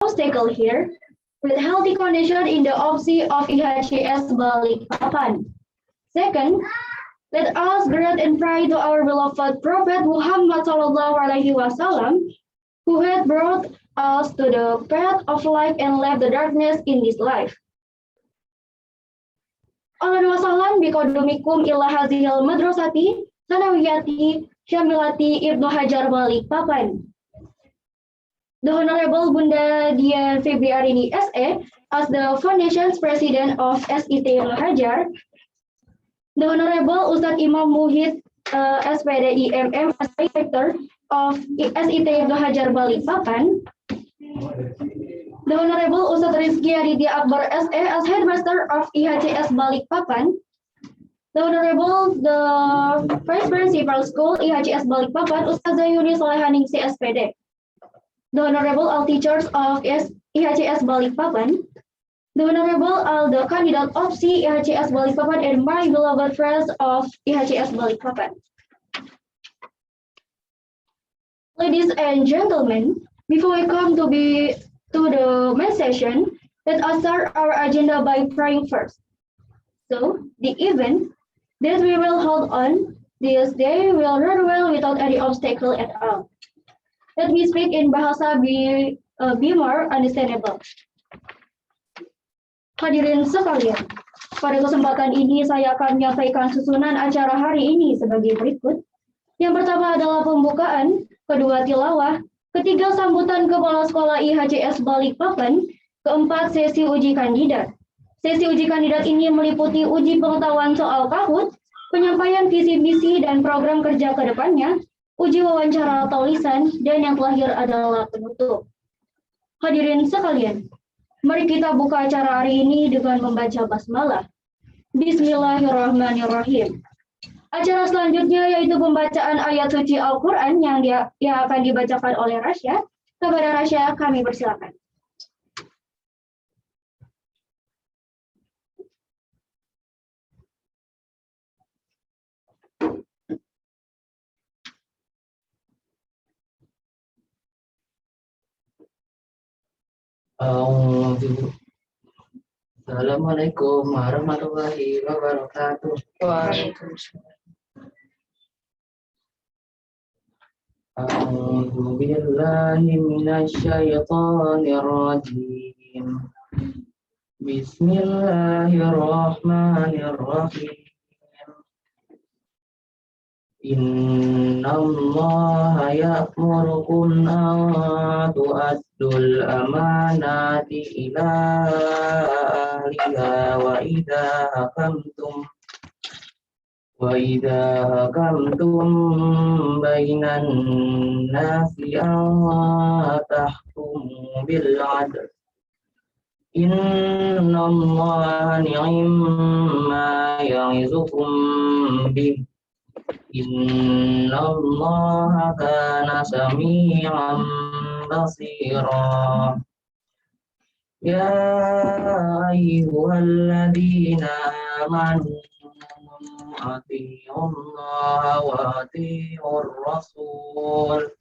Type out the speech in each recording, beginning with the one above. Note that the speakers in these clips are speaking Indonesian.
obstacle here with healthy condition in the OPSI of IHCS Balikpapan. Second, let us greet and pray to our beloved Prophet Muhammad SAW, who had brought us to the path of light and left the darkness in this life. Ahlan wa sahlan biqadumikum ila hazihil madrasati sanawiyati syamilati Ibnu Hajar Balikpapan. The Honorable Bunda Dian Febriarini SE, as the Foundation's President of SIT Ibnu Hajar, the Honorable Ustadz Imam Muhid SPDI MM as Director of SIT Ibnu Hajar Balikpapan, the Honorable Ustadz Rizky Aditya Akbar SE as Headmaster of IHCS Balikpapan, the Honorable the Vice Principal School IHCS Balikpapan Ustazah Yuni Solehaning CSPD, the Honorable all teachers of IHCS Balikpapan, the Honorable all the candidate of IHCS Balikpapan, and my beloved friends of IHCS Balikpapan. Ladies and gentlemen, before we come to the main session, let us start our agenda by praying first. So, the event that we will hold on this day will run well without any obstacle at all. Let me speak in bahasa be more understandable. Hadirin sekalian, pada kesempatan ini saya akan menyampaikan susunan acara hari ini sebagai berikut. Yang pertama adalah pembukaan, kedua tilawah, ketiga sambutan Kepala Sekolah IHCS Balikpapan, keempat sesi uji kandidat. Sesi uji kandidat ini meliputi uji pengetahuan soal KAHUT, penyampaian visi misi dan program kerja ke depannya, uji wawancara atau lisan, dan yang terakhir adalah penutup. Hadirin sekalian, mari kita buka acara hari ini dengan membaca basmalah. Bismillahirrahmanirrahim. Acara selanjutnya yaitu pembacaan ayat suci Al-Quran yang akan dibacakan oleh Rasya. Kepada Rasya kami persilakan. Assalamualaikum warahmatullahi wabarakatuh. Waalaikumsalam. A'udzu billahi minasy syaithanir rajim. Bismillahirrahmanirrahim. Innallaha ya'murukum an tu'addul amanati ila ahliha wa idza hakamtum bainan nasi an tahkumu bil 'adl. Innallaha ni'ma ya'izukum bih. Innallaha kana sami'an basira. Ya ayyuhalladzina amanu atii'ullaha wa atii'ur rasul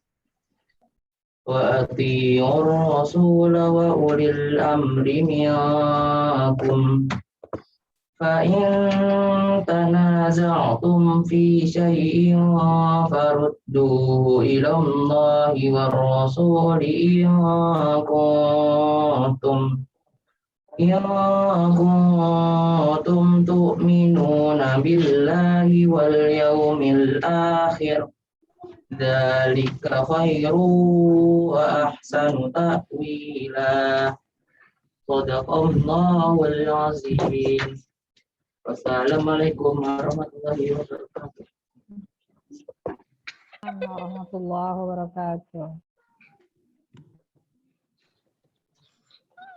wa ulil amri minkum. فَإِن تَنَازَعْتُمْ فِي شَيْءٍ فَرُدُّوهُ إِلَى اللَّهِ وَالرَّسُولِ إِن كُنتُمْ تُؤْمِنُونَ بِاللَّهِ وَالْيَوْمِ الْآخِرِ ذَلِكَ خَيْرٌ وَأَحْسَنُ تَأْوِيلًا. Shadaqallahul azim. Wassalamualaikum warahmatullahi wabarakatuh. Warahmatullahi wabarakatuh.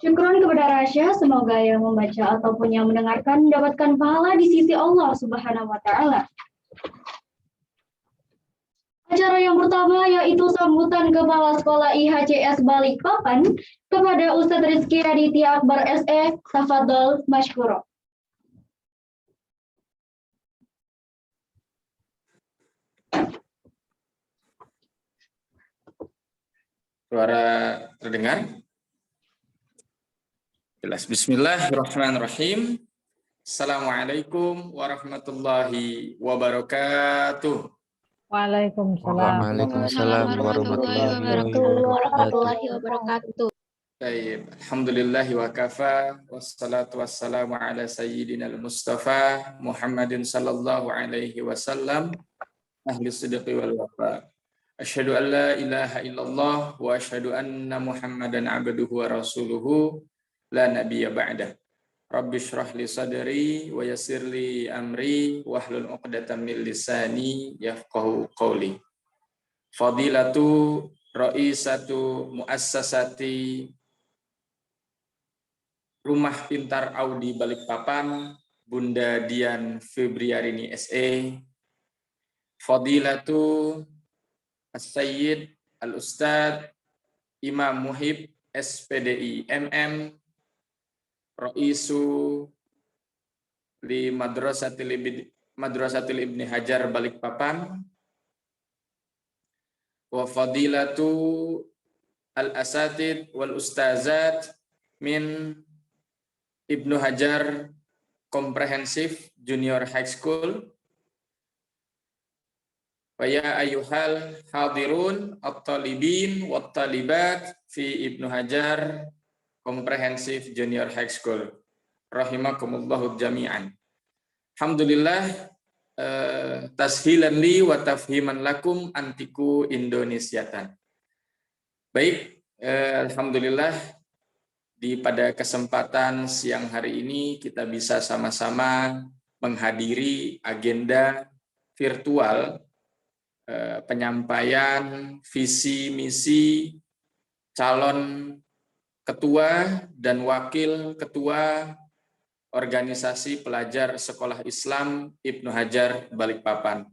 Syukron kepada Rasya, semoga yang membaca ataupun yang mendengarkan mendapatkan pahala di sisi Allah Subhanahu wa Ta'ala. Acara yang pertama yaitu sambutan Kepala Sekolah IHCS Balikpapan kepada Ustadz Rizky Aditya Akbar SE. Tafadhol masykurah. Suara terdengar? Jelas. Bismillahirrahmanirrahim. Assalamualaikum warahmatullahi wabarakatuh. Waalaikumsalam. Waalaikumsalam warahmatullahi wabarakatuh. warahmatullahi wabarakatuh. Baik, alhamdulillahi wa kafa wassalatu wassalamu ala sayyidinal mustafa Muhammadin sallallahu alaihi wasallam ahli sidqi wal wafa. Asyhadu an la ilaha illallah wa asyhadu anna Muhammadan abduhu wa rasuluhu la nabiyya ba'dah. Rabbi shrah li sadri wa yassir li amri wahlul 'uqdatam min lisani yafqahu qawli. Fadilatu raisatu muassasati Rumah Pintar Audi Balikpapan, Bunda Dian Febriarini SE, Fadilatu As-Sayyid Al-Ustadz Imam Muhib SPDI MM, Raisu li Madrasatil Ibni Hajar Balikpapan, wa Fadilatu Al-Asatid wal Ustazat min Ibnu Hajar Comprehensive Junior High School. Wa ya ayyuhal hadirun at-talibin wat talibat fi Ibnu Hajar Comprehensive Junior High School. Rahimakumullahu jami'an. Alhamdulillah tashilan li wa tafhiman lakum antiku Indonesiatan. Baik, alhamdulillah pada kesempatan siang hari ini kita bisa sama-sama menghadiri agenda virtual penyampaian visi misi calon ketua dan wakil ketua organisasi pelajar sekolah Islam Ibnu Hajar Balikpapan.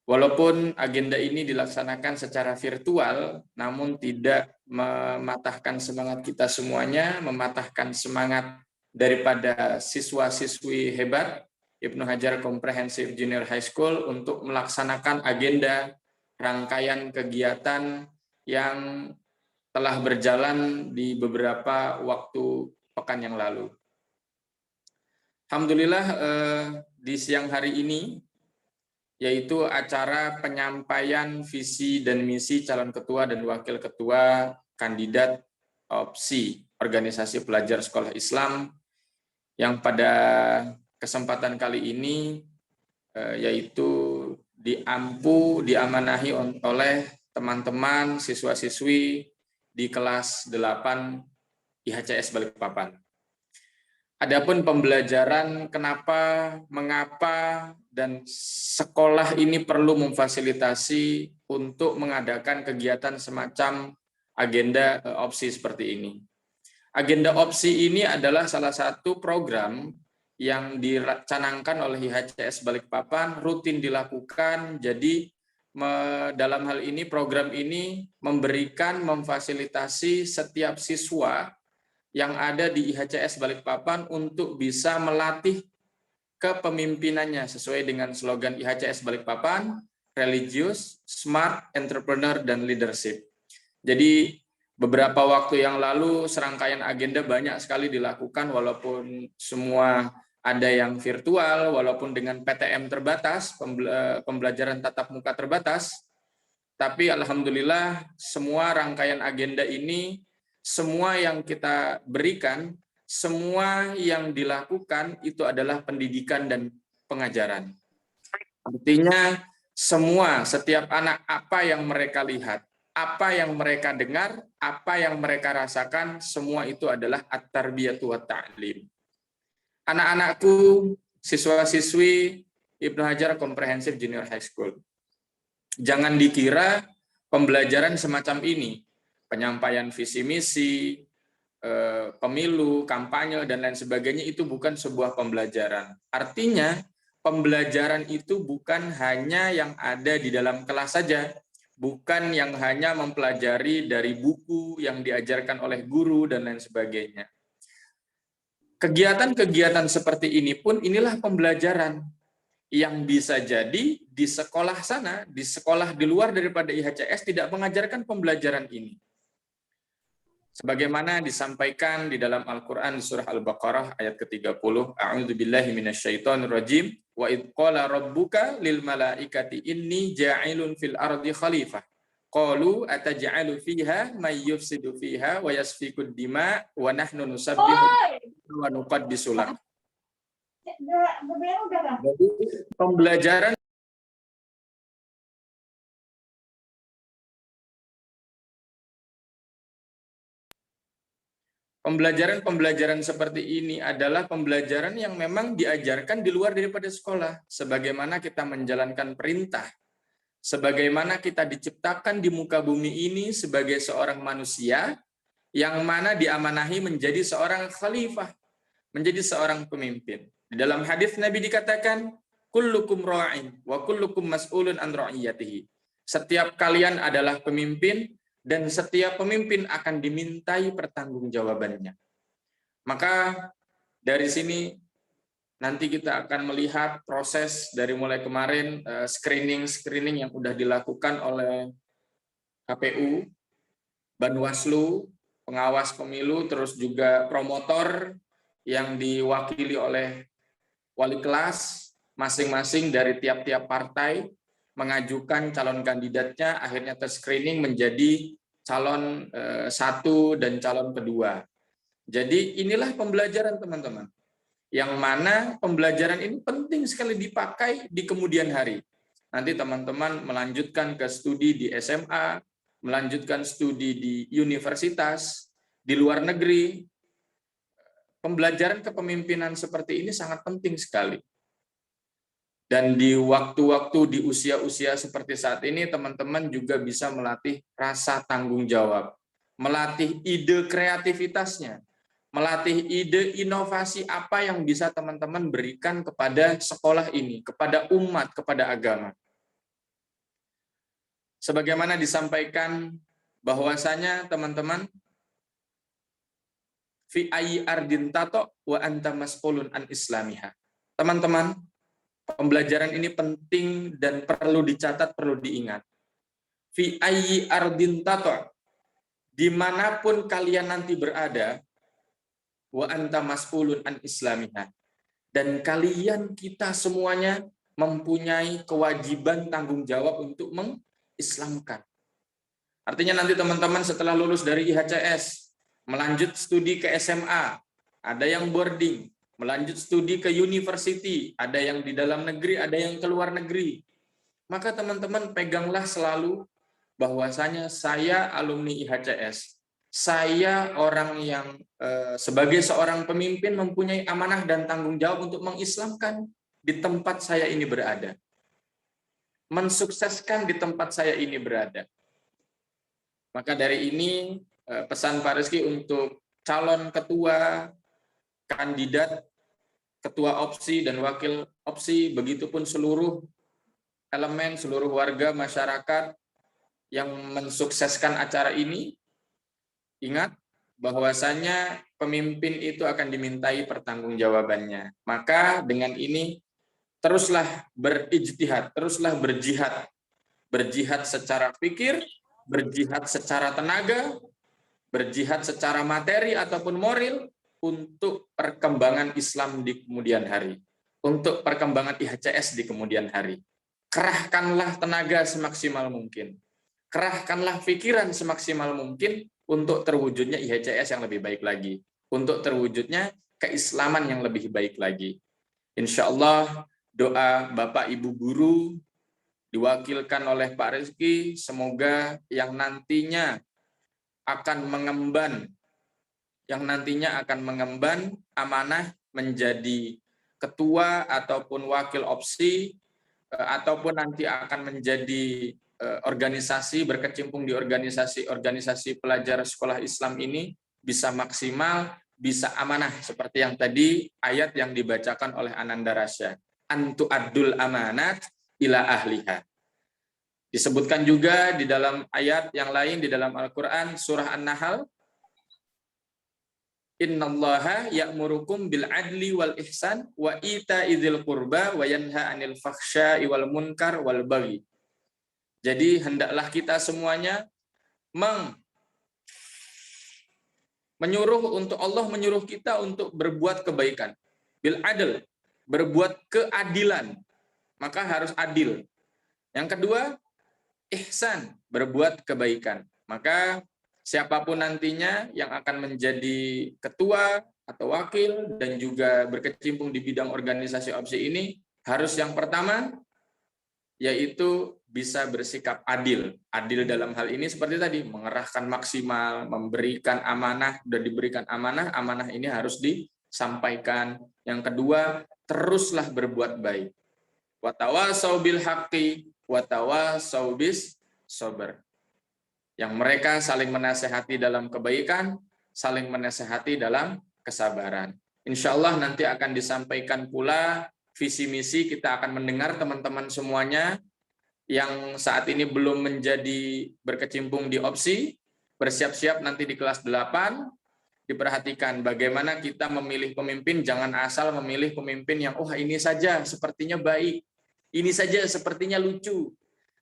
Walaupun agenda ini dilaksanakan secara virtual, namun tidak mematahkan semangat kita semuanya, mematahkan semangat daripada siswa-siswi hebat Ibnu Hajar Comprehensive Junior High School untuk melaksanakan agenda rangkaian kegiatan yang telah berjalan di beberapa waktu pekan yang lalu. Alhamdulillah di siang hari ini, yaitu acara penyampaian visi dan misi calon ketua dan wakil ketua kandidat opsi organisasi pelajar sekolah Islam yang pada kesempatan kali ini yaitu diamanahi oleh teman-teman siswa-siswi di kelas 8 IHCS Balikpapan. Adapun pembelajaran mengapa dan sekolah ini perlu memfasilitasi untuk mengadakan kegiatan semacam agenda opsi seperti ini. Agenda opsi ini adalah salah satu program yang dicanangkan oleh IHCS Balikpapan, rutin dilakukan. Jadi dalam hal ini program ini memfasilitasi setiap siswa yang ada di IHCS Balikpapan untuk bisa melatih kepemimpinannya sesuai dengan slogan IHCS Balikpapan, religius, smart, entrepreneur, dan leadership. Jadi beberapa waktu yang lalu serangkaian agenda banyak sekali dilakukan walaupun semua ada yang virtual, walaupun dengan PTM terbatas, pembelajaran tatap muka terbatas, tapi alhamdulillah semua rangkaian agenda ini, semua yang kita berikan, semua yang dilakukan itu adalah pendidikan dan pengajaran. Artinya setiap anak apa yang mereka lihat, apa yang mereka dengar, apa yang mereka rasakan, semua itu adalah at-tarbiyatu wa ta'lim. Anak-anakku, siswa-siswi Ibnu Hajar Comprehensive Junior High School. Jangan dikira pembelajaran semacam ini, penyampaian visi misi, pemilu, kampanye, dan lain sebagainya itu bukan sebuah pembelajaran. Artinya, pembelajaran itu bukan hanya yang ada di dalam kelas saja, bukan yang hanya mempelajari dari buku yang diajarkan oleh guru, dan lain sebagainya. Kegiatan-kegiatan seperti ini pun inilah pembelajaran yang bisa jadi di sekolah sana, di sekolah di luar daripada IHCS tidak mengajarkan pembelajaran ini. Sebagaimana disampaikan di dalam Al-Qur'an surah Al-Baqarah ayat ke-30, A'udzubillahi minasyaitonirrajim, wa idz qala rabbuka lil malaikati inni ja'ilun fil ardi khalifah. Qalu ataj'alu fiha may yufsidu fiha wa yasfikud dima wa nahnu nusabbihu wa nuqaddisu lak. Jadi pembelajaran seperti ini adalah pembelajaran yang memang diajarkan di luar daripada sekolah. Sebagaimana kita menjalankan perintah, sebagaimana kita diciptakan di muka bumi ini sebagai seorang manusia, yang mana diamanahi menjadi seorang khalifah, menjadi seorang pemimpin. Di dalam hadis Nabi dikatakan, kullukum ra'in wa kullukum mas'ulun an ra'iyatihi. Setiap kalian adalah pemimpin, dan setiap pemimpin akan dimintai pertanggungjawabannya. Maka dari sini nanti kita akan melihat proses dari mulai kemarin screening yang sudah dilakukan oleh KPU, Banwaslu, pengawas pemilu, terus juga promotor yang diwakili oleh wali kelas masing-masing dari tiap-tiap partai mengajukan calon kandidatnya, akhirnya terscreening menjadi calon 1 dan calon kedua. Jadi inilah pembelajaran teman-teman, yang mana pembelajaran ini penting sekali dipakai di kemudian hari. Nanti teman-teman melanjutkan ke studi di SMA, melanjutkan studi di universitas, di luar negeri. Pembelajaran kepemimpinan seperti ini sangat penting sekali. Dan di waktu-waktu di usia-usia seperti saat ini, teman-teman juga bisa melatih rasa tanggung jawab, melatih ide kreativitasnya, melatih ide inovasi apa yang bisa teman-teman berikan kepada sekolah ini, kepada umat, kepada agama. Sebagaimana disampaikan bahwasanya teman-teman, fi ayyi ardin tato wa anta mas'ulun an islamiha. Teman-teman, pembelajaran ini penting dan perlu dicatat, perlu diingat. Fi ayyi ardin tato, dimanapun kalian nanti berada, wa anta mas'ulun an islamiha, dan kalian, kita semuanya mempunyai kewajiban tanggung jawab untuk mengislamkan. Artinya nanti teman-teman setelah lulus dari IHCS, melanjut studi ke SMA, ada yang boarding, melanjut studi ke university, ada yang di dalam negeri, ada yang ke luar negeri. Maka teman-teman peganglah selalu bahwasanya saya alumni IHCS, saya orang yang sebagai seorang pemimpin mempunyai amanah dan tanggung jawab untuk mengislamkan di tempat saya ini berada. Mensukseskan di tempat saya ini berada. Maka dari ini pesan Pak Rizky untuk calon ketua, kandidat, ketua opsi dan wakil opsi, begitupun seluruh elemen, seluruh warga masyarakat yang mensukseskan acara ini, ingat bahwasanya pemimpin itu akan dimintai pertanggungjawabannya. Maka dengan ini teruslah berijtihad, teruslah berjihad. Berjihad secara pikir, berjihad secara tenaga, berjihad secara materi ataupun moral, untuk perkembangan Islam di kemudian hari, untuk perkembangan IHCS di kemudian hari. Kerahkanlah tenaga semaksimal mungkin, kerahkanlah pikiran semaksimal mungkin untuk terwujudnya IHCS yang lebih baik lagi, untuk terwujudnya keislaman yang lebih baik lagi. Insya Allah doa Bapak Ibu Guru diwakilkan oleh Pak Rizky, semoga yang nantinya akan mengemban amanah menjadi ketua ataupun wakil opsi, ataupun nanti akan menjadi organisasi, berkecimpung di organisasi pelajar sekolah Islam ini bisa maksimal, bisa amanah seperti yang tadi ayat yang dibacakan oleh Ananda Rasya, antu adul amanat ila ahliha. Disebutkan juga di dalam ayat yang lain di dalam Al-Qur'an surah An-Nahl, innallaha ya'murukum bil adli wal ihsan wa ita'i dzil qurba wa yanha 'anil fakhsya'i wal munkar wal baghi. Jadi hendaklah kita semuanya Allah menyuruh kita untuk berbuat kebaikan. Bil adl, berbuat keadilan. Maka harus adil. Yang kedua, ihsan, berbuat kebaikan. Maka siapapun nantinya yang akan menjadi ketua atau wakil dan juga berkecimpung di bidang organisasi OPSI ini harus yang pertama yaitu bisa bersikap adil. Adil dalam hal ini seperti tadi, mengerahkan maksimal, memberikan amanah, dan diberikan amanah, amanah ini harus disampaikan. Yang kedua, teruslah berbuat baik. Watawasau bil haqqi, watawasau bis sabr. Yang mereka saling menasehati dalam kebaikan, saling menasehati dalam kesabaran. Insya Allah nanti akan disampaikan pula visi misi, kita akan mendengar teman-teman semuanya yang saat ini belum menjadi berkecimpung di OPSI, bersiap-siap nanti di kelas 8, diperhatikan bagaimana kita memilih pemimpin, jangan asal memilih pemimpin yang ini saja sepertinya baik, ini saja sepertinya lucu.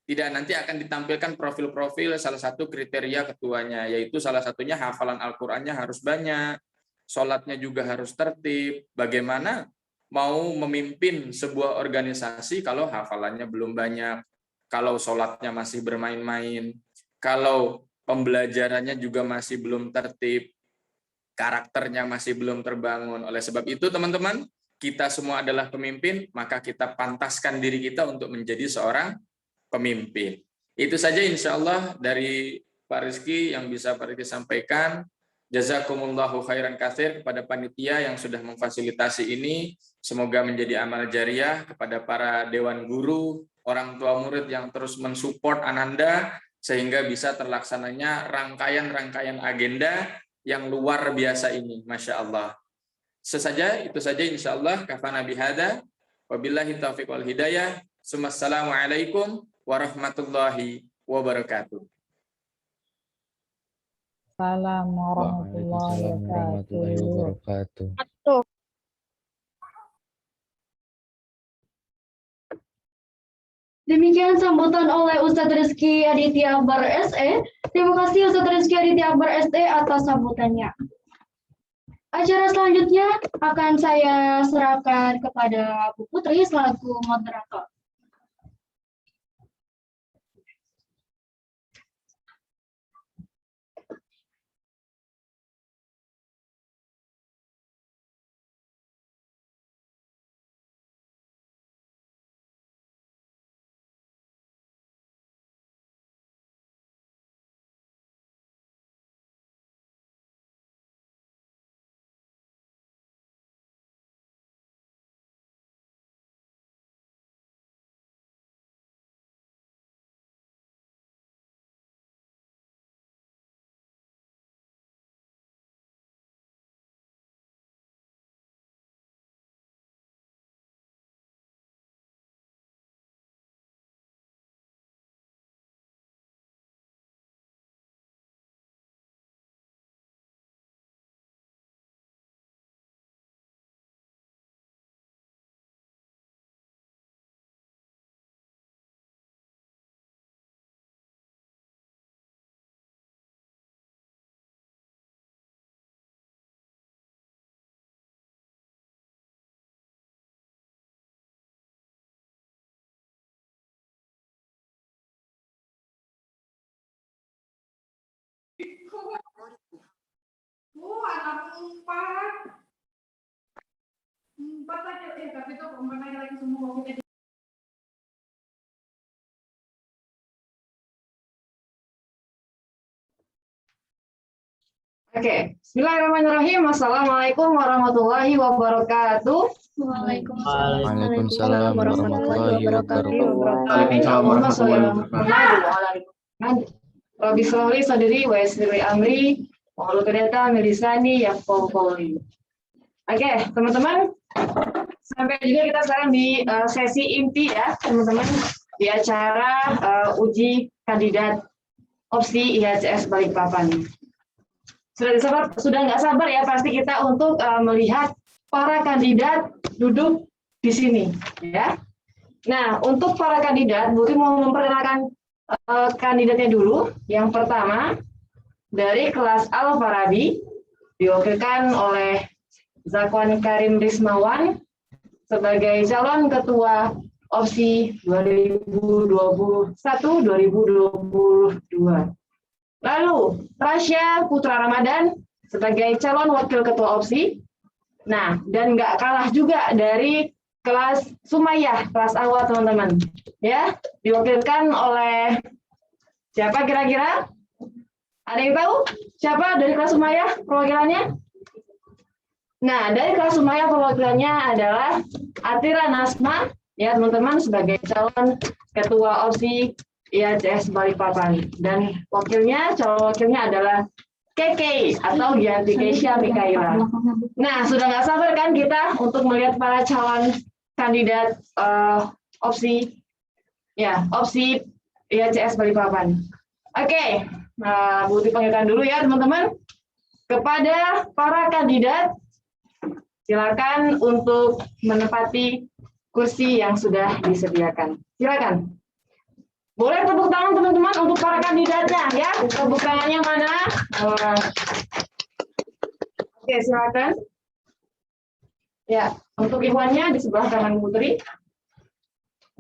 Tidak, nanti akan ditampilkan profil-profil salah satu kriteria ketuanya, yaitu salah satunya hafalan Al-Qur'annya harus banyak, sholatnya juga harus tertib. Bagaimana mau memimpin sebuah organisasi kalau hafalannya belum banyak, kalau sholatnya masih bermain-main, kalau pembelajarannya juga masih belum tertib, karakternya masih belum terbangun. Oleh sebab itu teman-teman, kita semua adalah pemimpin, maka kita pantaskan diri kita untuk menjadi seorang pemimpin. Itu saja insya Allah dari Pak Rizky yang bisa Pak Rizky sampaikan. Jazakumullahu khairan katsir kepada panitia yang sudah memfasilitasi ini. Semoga menjadi amal jariah kepada para dewan guru, orang tua murid yang terus mensupport Ananda sehingga bisa terlaksananya rangkaian-rangkaian agenda yang luar biasa ini. Masya Allah. Itu saja insya Allah. Kafana bihada. Wabillahi taufiq wal hidayah. Assalamualaikum warahmatullahi wabarakatuh. Assalamualaikum warahmatullahi wabarakatuh. Demikian sambutan oleh Ustadz Rizky Aditya Akbar SE. Terima kasih Ustadz Rizky Aditya Akbar SE atas sambutannya. Acara selanjutnya akan saya serahkan kepada Bu Putri selaku moderator. Anak empat aja, tapi itu kemana lagi semua. Oke, bismillahirrahmanirrahim. Assalamualaikum warahmatullahi wabarakatuh. Waalaikumsalam warahmatullahi wabarakatuh. Waalaikumsalam warahmatullahi wabarakatuh. Rabbi sholli sadri wa yassir li amri wa hlul 'uqdatam min lisani yafqahu qawli. Oke, teman-teman, sampai juga kita sekarang di sesi inti ya, teman-teman, di acara uji kandidat OPSI IHCS Balikpapan. Sudah nggak sabar ya pasti kita untuk melihat para kandidat duduk di sini ya. Nah, untuk para kandidat, Bu Tri mau memperkenalkan kandidatnya dulu. Yang pertama dari kelas Al-Farabi, diwakilkan oleh Zakwan Karim Rismawan sebagai calon ketua opsi 2021-2022. Lalu Rasya Putra Ramadan sebagai calon wakil ketua opsi. Nah, dan nggak kalah juga dari kelas Sumayyah, kelas awal teman-teman. Ya, diwakilkan oleh siapa kira-kira? Ada yang tahu siapa dari kelas Sumayyah perwakilannya? Nah, dari kelas Sumayyah perwakilannya adalah Atira Nasma, ya teman-teman, sebagai calon ketua opsi IHCS Balikpapan. Dan calon wakilnya adalah Keke atau Gianti Keisha Mikaela. Nah, sudah nggak sabar kan kita untuk melihat para calon kandidat opsi IHCS Balikpapan. Oke, Bu dipanggilkan dulu ya teman-teman. Kepada para kandidat, silakan untuk menempati kursi yang sudah disediakan. Silakan. Boleh tepuk tangan teman-teman untuk para kandidatnya ya. Tepuk tangannya mana? Oke, silakan. Ya, untuk Iwannya di sebelah kanan Bu Putri.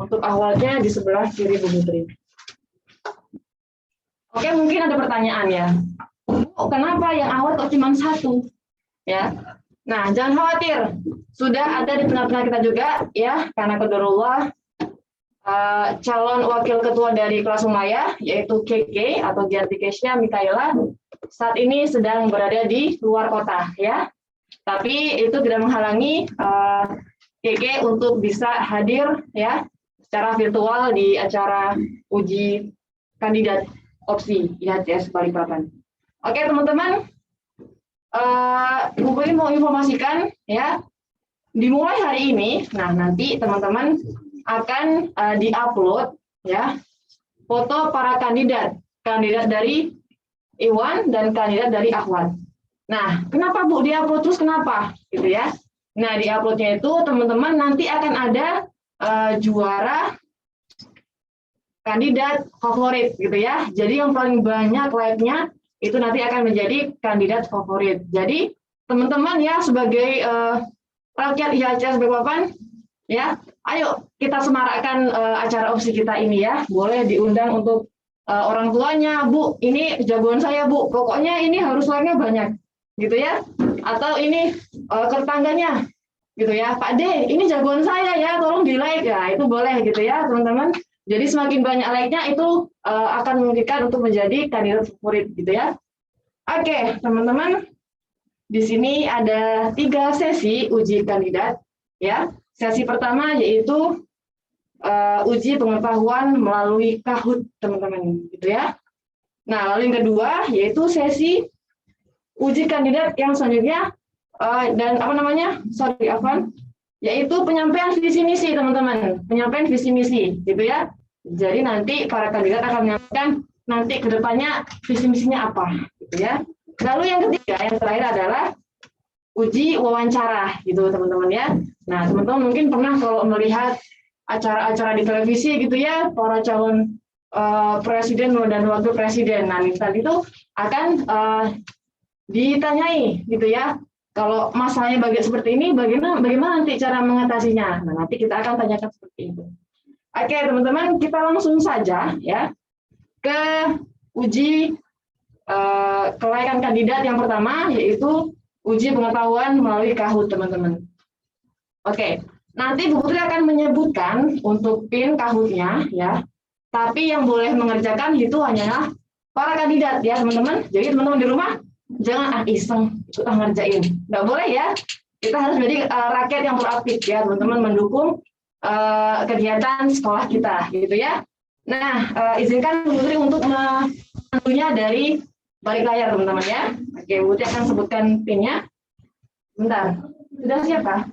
Untuk Ahwalnya di sebelah kiri Bu Putri. Oke, mungkin ada pertanyaan ya. Kenapa yang awal kok cuma satu? Ya. Nah, jangan khawatir. Sudah ada di tengah-tengah kita juga ya, karena qadarullah calon wakil ketua dari kelas Sumayyah yaitu KK atau Gianti Keisha Mikaela saat ini sedang berada di luar kota ya. Tapi itu tidak menghalangi KK untuk bisa hadir ya secara virtual di acara uji kandidat opsi IHCS Balikpapan. Oke teman-teman, Bu Putri mau informasikan ya, dimulai hari ini, nah nanti teman-teman akan diupload ya foto para kandidat dari Iwan dan kandidat dari Ahwat. Nah, kenapa Bu diupload terus kenapa? Gitu ya. Nah, diuploadnya itu teman-teman nanti akan ada juara kandidat favorit gitu ya. Jadi yang paling banyak like-nya itu nanti akan menjadi kandidat favorit. Jadi teman-teman ya sebagai rakyat IHCS Balikpapan ya, ayo kita semarakkan acara opsi kita ini ya. Boleh diundang untuk orang tuanya, Bu, ini jagoan saya Bu, pokoknya ini harus like-nya banyak gitu ya. Atau ini ke tetangganya gitu ya, Pak D, ini jagoan saya ya, tolong di like ya, itu boleh gitu ya teman-teman. Jadi semakin banyak like-nya itu akan memungkinkan untuk menjadi kandidat favorit gitu ya. Oke, teman-teman. Di sini ada 3 sesi uji kandidat ya. Sesi pertama yaitu uji pengetahuan melalui Kahoot, teman-teman gitu ya. Nah, lalu yang kedua yaitu sesi uji kandidat yang selanjutnya yaitu penyampaian visi misi teman-teman, penyampaian visi misi gitu ya. Jadi nanti para kandidat akan menyampaikan nanti kedepannya visi misinya apa gitu ya. Lalu yang ketiga, yang terakhir adalah uji wawancara gitu teman-teman ya. Nah teman-teman mungkin pernah kalau melihat acara-acara di televisi gitu ya, para calon presiden dan wakil presiden. Nah tadi itu akan ditanyai gitu ya. Kalau masalahnya seperti ini, bagaimana nanti cara mengatasinya? Nah, nanti kita akan tanyakan seperti itu. Oke, teman-teman, kita langsung saja ya ke uji kelaikan kandidat yang pertama, yaitu uji pengetahuan melalui Kahoot, teman-teman. Oke, nanti Bu Putri akan menyebutkan untuk PIN Kahoot-nya ya. Tapi yang boleh mengerjakan itu hanyalah para kandidat ya, teman-teman. Jadi teman-teman di rumah jangan iseng ikutan ngerjain, nggak boleh ya. Kita harus menjadi rakyat yang proaktif ya, teman-teman, mendukung kegiatan sekolah kita, gitu ya. Nah, izinkan Bu Putri untuk menentunya dari balik layar, teman-teman ya. Oke, Bu Putri akan sebutkan PIN-nya. Bentar, sudah siap kah?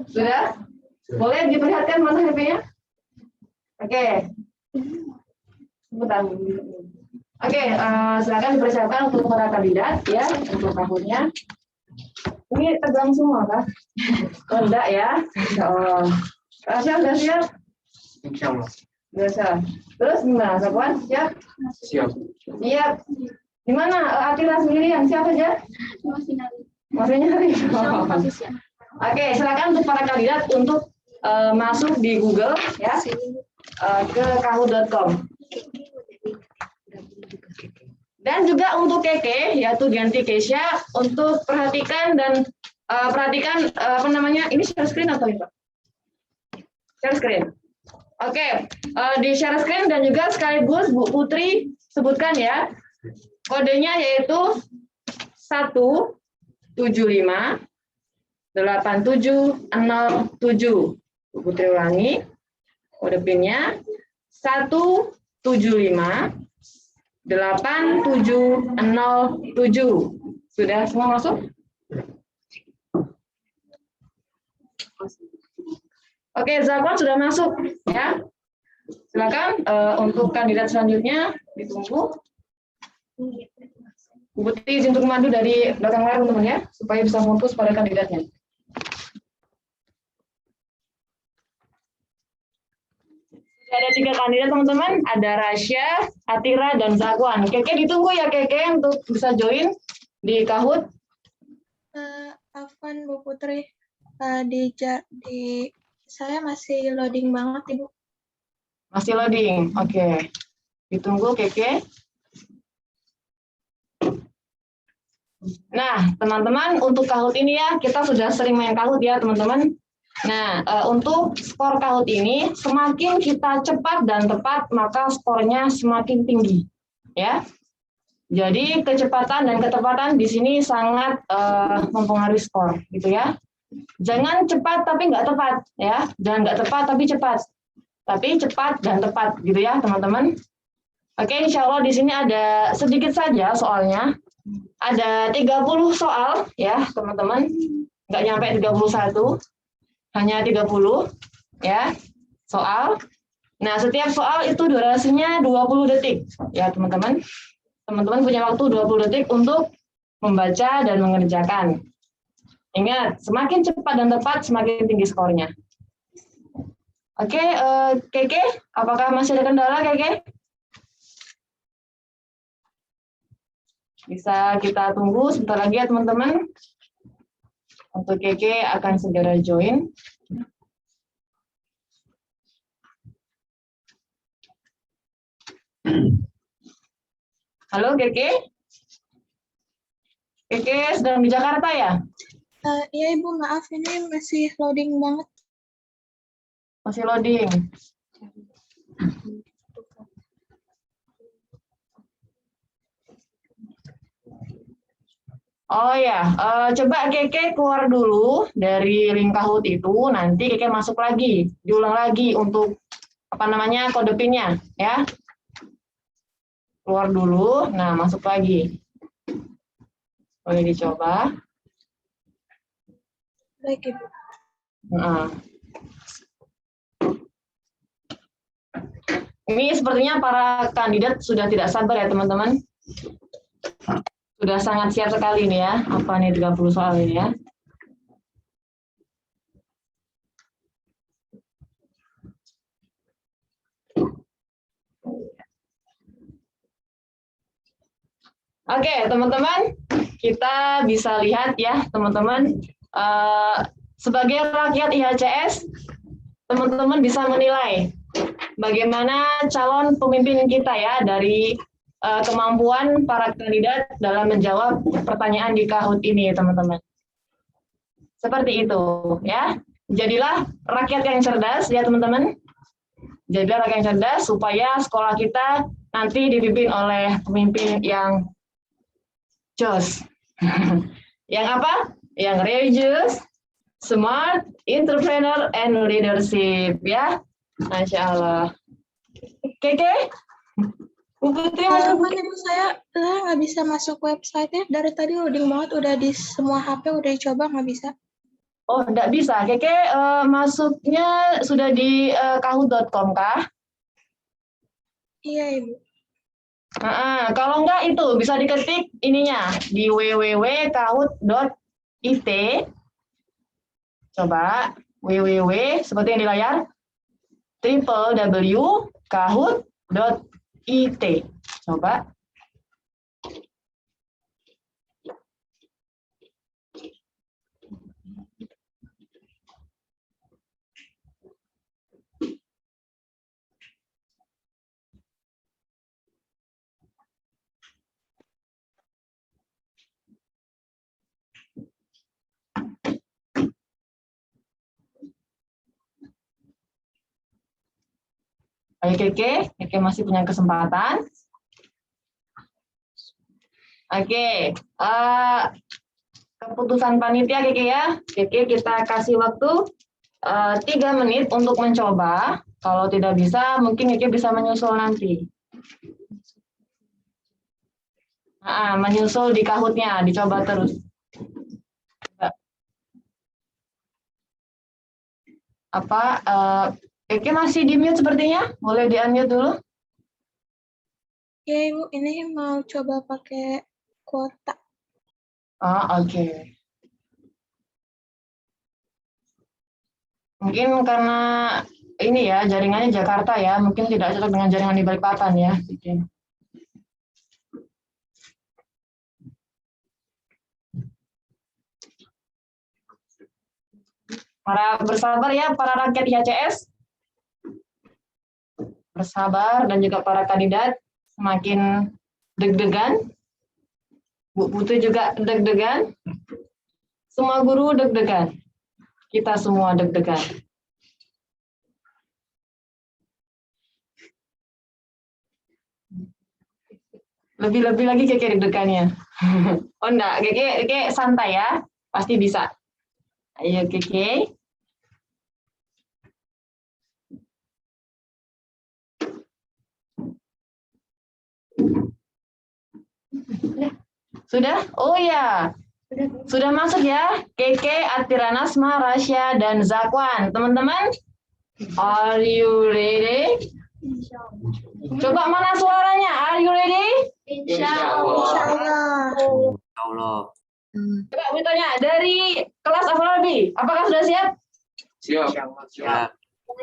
Sudah? Boleh diperlihatkan mana HP-nya? Oke. Bentar. Oke, silakan dipersiapkan untuk para kandidat ya, untuk Kahoot-nya. Ini tegang semua kah? Oh, enggak ya? Oh. Siap, sudah siap? Insya Allah. Sudah siap. Terus gimana, Sapuan? Siap? Siap. Siap. Di mana Atira sendirian? Siapa aja? Masih nyari. Oke, silakan untuk para kandidat untuk masuk di Google ya ke kahoot.com. Dan juga untuk Keke, yaitu Ganti Kesha, untuk perhatikan dan perhatikan apa namanya, ini share screen atau ini Pak? Share screen. Oke, di share screen dan juga sekaligus Bu Putri sebutkan ya, kodenya yaitu 1758707. Bu Putri ulangi, kode PIN-nya 1758707. Sudah semua masuk? Oke, Zakwan sudah masuk ya. Silakan untuk kandidat selanjutnya ditunggu. Bu Putri izin untuk maju dari belakang layar teman-teman ya, supaya bisa fokus pada kandidatnya. Ada 3 kandidat teman-teman, ada Rasya, Atira, dan Zakwan. Keke ditunggu ya Keke untuk bisa join di Kahoot. Afwan Bu Putri, di saya masih loading banget Ibu. Masih loading, oke. Ditunggu Keke. Nah, teman-teman, untuk Kahoot ini ya, kita sudah sering main Kahoot ya, teman-teman. Nah, untuk skor Kahoot ini, semakin kita cepat dan tepat, maka skornya semakin tinggi, ya. Jadi, kecepatan dan ketepatan di sini sangat mempengaruhi skor, gitu ya. Jangan cepat tapi nggak tepat, ya. Jangan nggak tepat tapi cepat. Tapi cepat dan tepat, gitu ya, teman-teman. Oke, insya Allah di sini ada sedikit saja soalnya. Ada 30 soal ya teman-teman, nggak nyampe 31, hanya 30 ya soal. Nah, setiap soal itu durasinya 20 detik ya teman-teman. Teman-teman punya waktu 20 detik untuk membaca dan mengerjakan. Ingat, semakin cepat dan tepat semakin tinggi skornya. Oke, Keke, apakah masih ada kendala Keke? Bisa kita tunggu sebentar lagi ya teman-teman. Untuk Keke akan segera join. Halo Keke? Keke sedang di Jakarta ya? Iya Ibu, maaf ini masih loading banget. Masih loading. Oh ya, coba Keke keluar dulu dari link Kahoot itu, nanti Keke masuk lagi, diulang lagi untuk apa namanya kode PIN-nya, ya. Keluar dulu, nah masuk lagi. Boleh dicoba. Baik Ibu. Nah. Ini sepertinya para kandidat sudah tidak sabar ya teman-teman. Sudah sangat siap sekali nih ya. Apa nih 30 soal ini ya. Oke, teman-teman, kita bisa lihat ya, teman-teman, sebagai rakyat IHCS, teman-teman bisa menilai bagaimana calon pemimpin kita ya dari kemampuan para kandidat dalam menjawab pertanyaan di Kahoot ini, teman-teman. Seperti itu, ya. Jadilah rakyat yang cerdas, ya, teman-teman. Jadilah rakyat yang cerdas supaya sekolah kita nanti dipimpin oleh pemimpin yang jos. Yang apa? Yang religious, smart, entrepreneur, and leadership, ya. Masya Allah. Keke? Bu Putri masuk. Ibu, saya nggak bisa masuk website-nya. Dari tadi loading banget, udah di semua HP udah dicoba nggak bisa. Oh, nggak bisa. Keke masuknya sudah di kahoot.com kah? Iya Ibu. Kalau enggak itu bisa diketik ininya di www.kahoot.it. Coba www seperti yang di layar, www.kahoot.it. Coba. Ayo Keke masih punya kesempatan. Oke, keputusan panitia Keke ya. Keke kita kasih waktu 3 menit untuk mencoba. Kalau tidak bisa, mungkin Keke bisa menyusul nanti. Menyusul di Kahoot-nya, dicoba terus. Keke masih di mute sepertinya, boleh di unmute dulu. Ya Ibu, ini mau coba pakai kuota. Oke. Mungkin karena ini ya, jaringannya Jakarta ya, mungkin tidak cocok dengan jaringan di Balikpapan ya. Bersabar ya para rakyat IHCS. Bersabar dan juga para kandidat semakin deg-degan. Bu Putri juga deg-degan. Semua guru deg-degan. Kita semua deg-degan. Lebih-lebih lagi Keke deg-degannya. Oh enggak, Keke santai ya. Pasti bisa. Ayo Keke. Sudah? Oh ya. Sudah masuk ya. Keke, Atira Nasma, Rasya, dan Zakwan. Teman-teman, are you ready? Coba mana suaranya? Are you ready? Insyaallah. Coba bertanya dari kelas Afrobi, apakah sudah siap? Siap.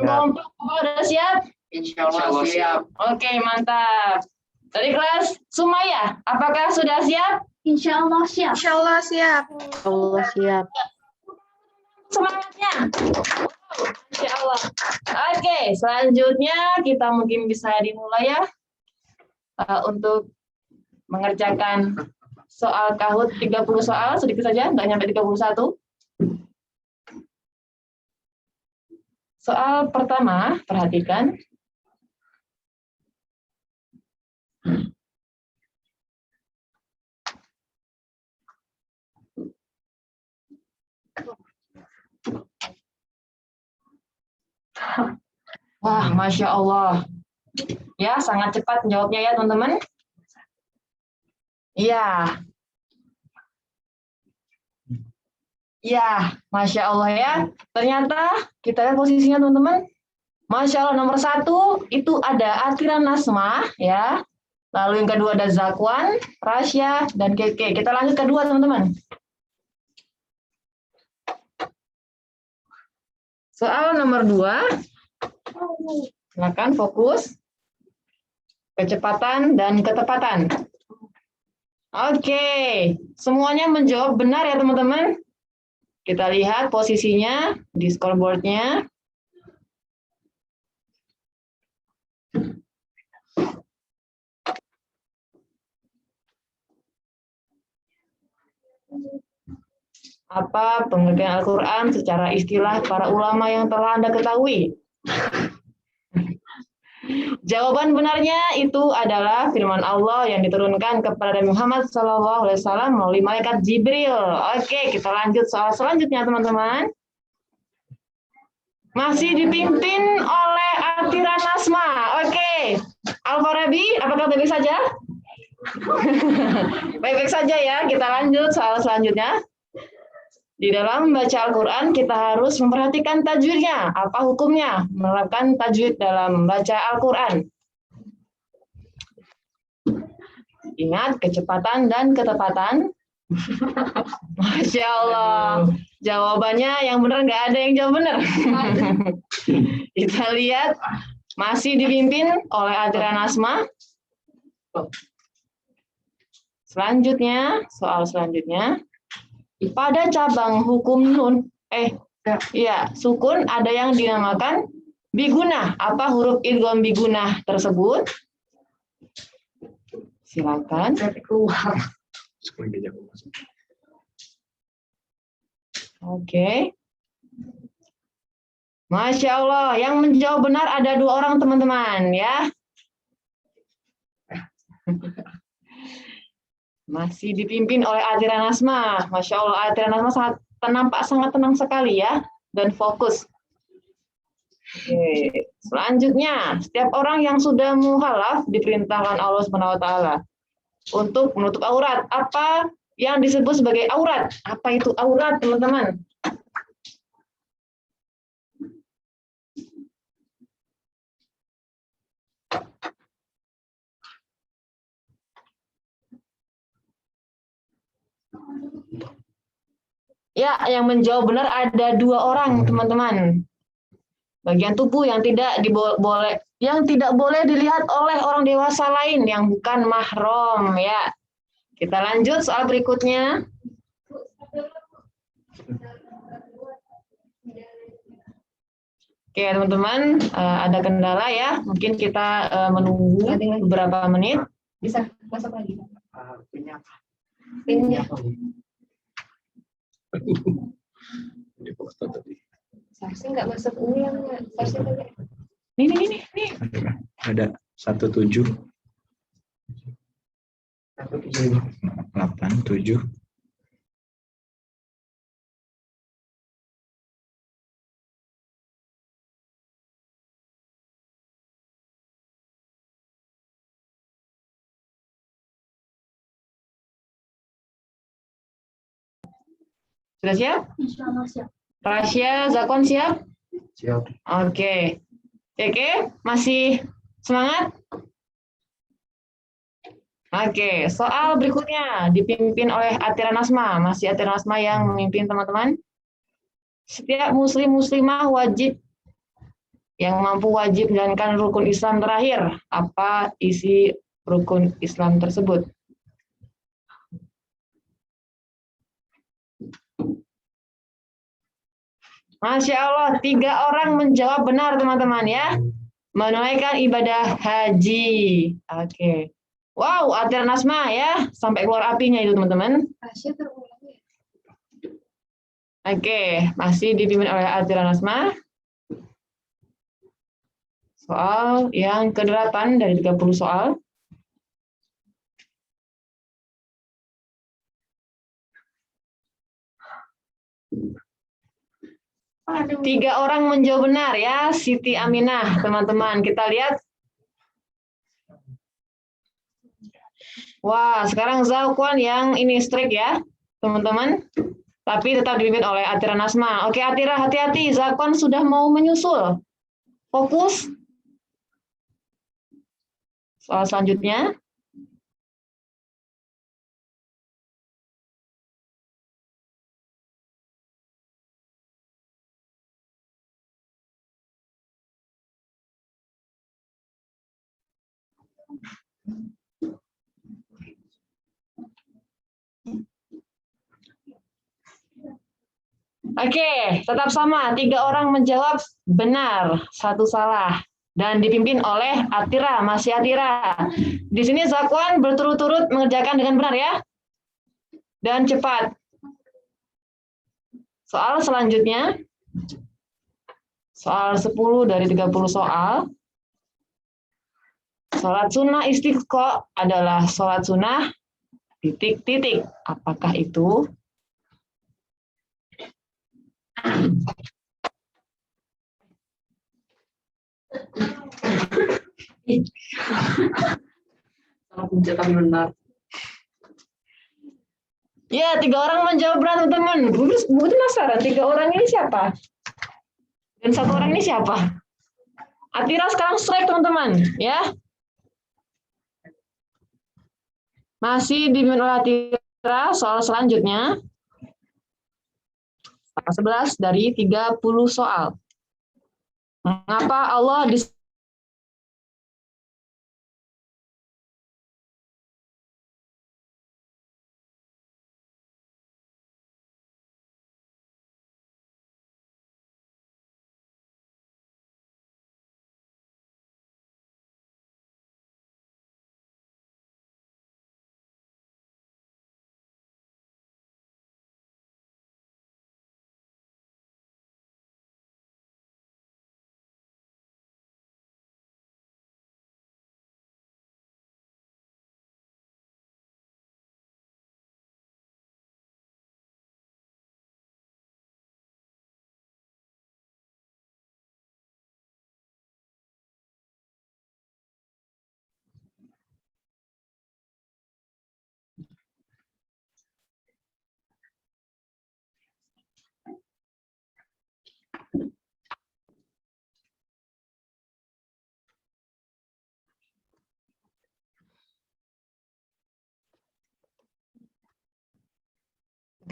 Kelompok apakah sudah siap? Insyaallah siap. Oke, mantap. Dari kelas Sumaya, apakah sudah siap? Insyaallah siap. Insyaallah siap. Allah siap. Semangatnya. Insya Allah. Oke, selanjutnya kita mungkin bisa dimulai ya untuk mengerjakan soal Kahoot 30 soal, sedikit saja, nggak nyampe 31. Soal pertama, perhatikan. Wah, Masya Allah. Ya, sangat cepat jawabnya ya, teman-teman. Iya. Ya, Masya Allah ya. Ternyata kita lihat posisinya teman-teman. Masya Allah nomor 1 itu ada Atira Nasma ya. Lalu yang kedua ada Zakwan, Rasya, dan Keke. Kita lanjut kedua teman-teman. Soal nomor 2. Silakan fokus. Kecepatan dan ketepatan. Oke, semuanya menjawab benar ya teman-teman. Kita lihat posisinya di scoreboard-nya. Apa pengertian Al-Quran secara istilah para ulama yang telah Anda ketahui? Jawaban benarnya itu adalah firman Allah yang diturunkan kepada Nabi Muhammad SAW melalui malaikat Jibril. Oke, kita lanjut soal selanjutnya teman-teman. Masih dipimpin oleh Atira Nasma. Oke, Al-Farabi, apakah baik-baik saja? Baik-baik saja ya, kita lanjut soal selanjutnya. Di dalam membaca Al-Quran, kita harus memperhatikan tajwidnya. Apa hukumnya menerapkan tajwid dalam membaca Al-Quran? Ingat, kecepatan dan ketepatan. Masya Allah. Jawabannya yang benar nggak ada yang jawab benar. Kita lihat, masih dipimpin oleh Atira Nasma. Selanjutnya, soal selanjutnya. Pada cabang hukum nun, sukun ada yang dinamakan bigunah. Apa huruf idgham bigunah tersebut? Silakan. Oke. Masya Allah, yang menjawab benar ada 2 orang teman-teman ya. Masih dipimpin oleh Atira Nasma. Masya Allah, Atira Nasma nampak sangat tenang sekali ya, dan fokus. Oke. Selanjutnya, setiap orang yang sudah muhalaf diperintahkan Allah Subhanahu wa taala untuk menutup aurat. Apa yang disebut sebagai aurat? Apa itu aurat, teman-teman? Ya, yang menjawab benar ada 2 orang, teman-teman. Bagian tubuh yang tidak boleh dilihat oleh orang dewasa lain yang bukan mahram ya. Kita lanjut soal berikutnya. Oke, teman-teman, ada kendala ya. Mungkin kita menunggu beberapa menit. Bisa masuk lagi. Pinnya apa? Pinnya. Ini foto tadi. Seharusnya nggak masuk ini yang seharusnya tadi. Nih. Ada 17. 8, 7. Sudah siap? Insya Allah siap. Rasya, Zakon siap? Siap. Oke. Oke, masih semangat? Oke, soal berikutnya dipimpin oleh Atira Nasma. Masih Atira Nasma yang memimpin teman-teman. Setiap muslim-muslimah wajib yang mampu wajib menjalankan rukun Islam terakhir. Apa isi rukun Islam tersebut? Masya Allah, 3 orang menjawab benar teman-teman ya. Menunaikan ibadah haji. Oke. Wow, Atira Nasma ya. Sampai keluar apinya itu teman-teman. Tasya terulang. Oke, masih dipimpin oleh Atira Nasma. Soal yang ke-8 dari 30 soal. Aduh. 3 orang menjawab benar ya, Siti Aminah, teman-teman. Kita lihat. Wah, sekarang Zakwan yang ini strike ya, teman-teman. Tapi tetap dipimpin oleh Atira Nasma. Oke, Atira, hati-hati. Zakwan sudah mau menyusul. Fokus. Soal selanjutnya. Oke, tetap sama. 3 orang menjawab benar, 1 salah. Dan dipimpin oleh Atira, masih Atira. Di sini Zakwan berturut-turut mengerjakan dengan benar ya. Dan cepat. Soal selanjutnya. Soal 10 dari 30 soal. Sholat sunnah istiqqa adalah sholat sunnah titik-titik. Apakah itu? Benar. Ya, 3 orang menjawab benar teman-teman. Bu penasaran 3 orang ini siapa? Dan 1 orang ini siapa? Atira sekarang strike teman-teman, ya. Masih dipimpin oleh Atira. Soal selanjutnya. Soal 11 dari 30 soal. Mengapa Allah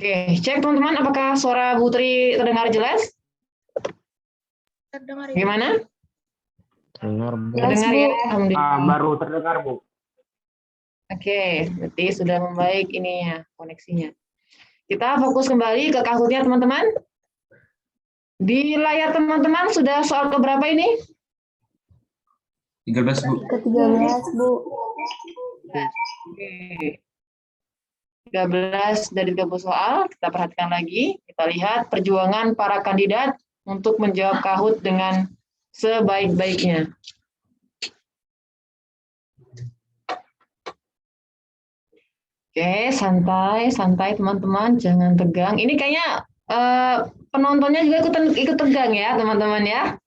Oke, cek teman-teman apakah suara Bu Tri terdengar jelas? Terdengar ya. Gimana? Terdengar, Bu. Terdengar ya, alhamdulillah. Baru terdengar, Bu. Oke, berarti sudah membaik ininya, koneksinya. Kita fokus kembali ke Kahoot-nya teman-teman. Di layar teman-teman sudah soal keberapa ini? 13, Bu. Ke-13, Bu. Oke. 13 dari 30 soal, kita perhatikan lagi. Kita lihat perjuangan para kandidat untuk menjawab Kahoot dengan sebaik-baiknya. Oke, santai teman-teman, jangan tegang. Ini kayaknya penontonnya juga ikut tegang ya teman-teman ya.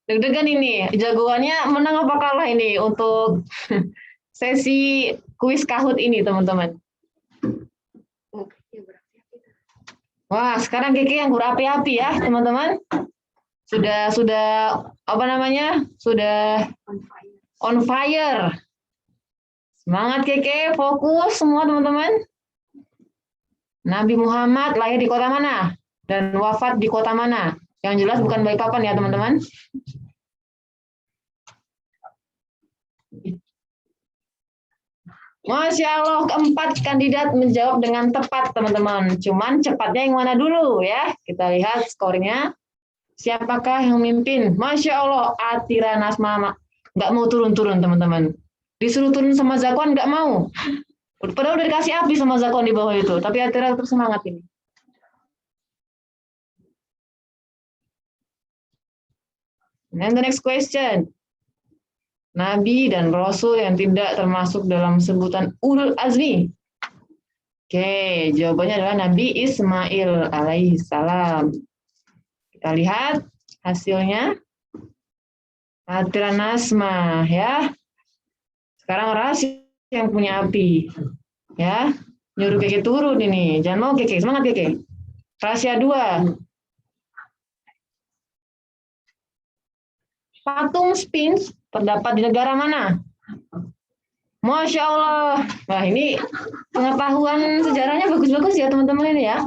Deg-degan ini, jagoannya menang apa kalah ini untuk sesi kuis Kahoot ini teman-teman. Wah, sekarang Kiki yang berapi-api ya teman-teman. Sudah apa namanya? Sudah on fire. Semangat Keke, fokus semua teman-teman. Nabi Muhammad lahir di kota mana? Dan wafat di kota mana? Yang jelas bukan Balikpapan ya teman-teman. Masya Allah, keempat kandidat menjawab dengan tepat teman-teman. Cuman cepatnya yang mana dulu ya? Kita lihat skornya. Siapakah yang memimpin? Masya Allah, Atira Nasma nggak mau turun-turun teman-teman. Disuruh turun sama Zakwan nggak mau. Padahal udah dikasih api sama Zakwan di bawah itu. Tapi Atira tetap semangat ini. And the next question. Nabi dan Rasul yang tidak termasuk dalam sebutan Ulul Azmi. Oke, jawabannya adalah Nabi Ismail alaihissalam. Kita lihat hasilnya. Atira Nasma ya. Sekarang Rasul yang punya api. Ya, nyuruh Keke turun ini. Jangan mau Keke, semangat Keke. Rahasia 2. Patung Sphinx terdapat di negara mana? Masya Allah. Wah, ini pengetahuan sejarahnya bagus-bagus ya teman-teman ini ya.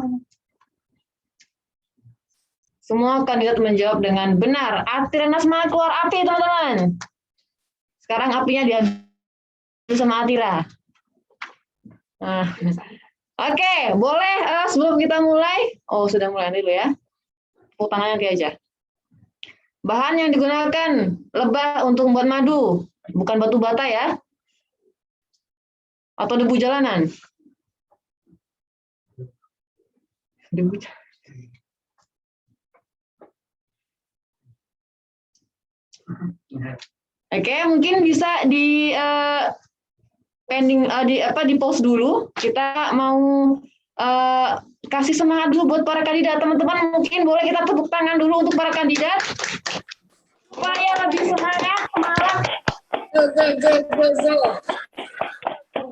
Semua kandidat menjawab dengan benar. Atira Nasma keluar api teman-teman. Sekarang apinya diambil sama Atira. Nah. Oke, boleh sebelum kita mulai. Oh, sudah mulai dulu ya. Tepuk tangannya kayak aja. Bahan yang digunakan lebah untuk membuat madu, bukan batu bata ya. Atau debu jalanan. Debu. Oke, mungkin bisa di pending di pause dulu. Kita mau kasih semangat dulu buat para kandidat. Teman-teman mungkin boleh kita tepuk tangan dulu untuk para kandidat. Supaya lebih semangat. Tepuk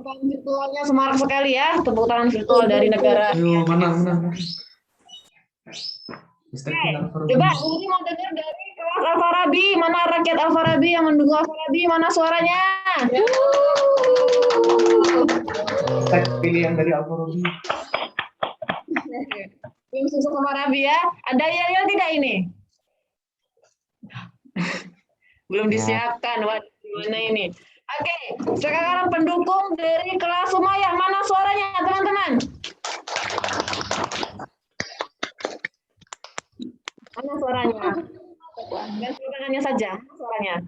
tangan virtualnya semangat sekali ya. Tepuk tangan virtual dari negara. Ayo, mana? Coba ini mau dengar dari kelas Al-Farabi. Mana rakyat Al-Farabi yang mendukung Al-Farabi? Mana suaranya? Pilih yang dari Al-Farabi. Yang susu sama Rabi ya. Ada yel tidak ini? Belum disiapkan. Waduh, gimana ini? Oke, sekarang pendukung dari kelas Sumayah. Mana suaranya, teman-teman? Mana suaranya? Dan tepuk tangannya saja, suaranya.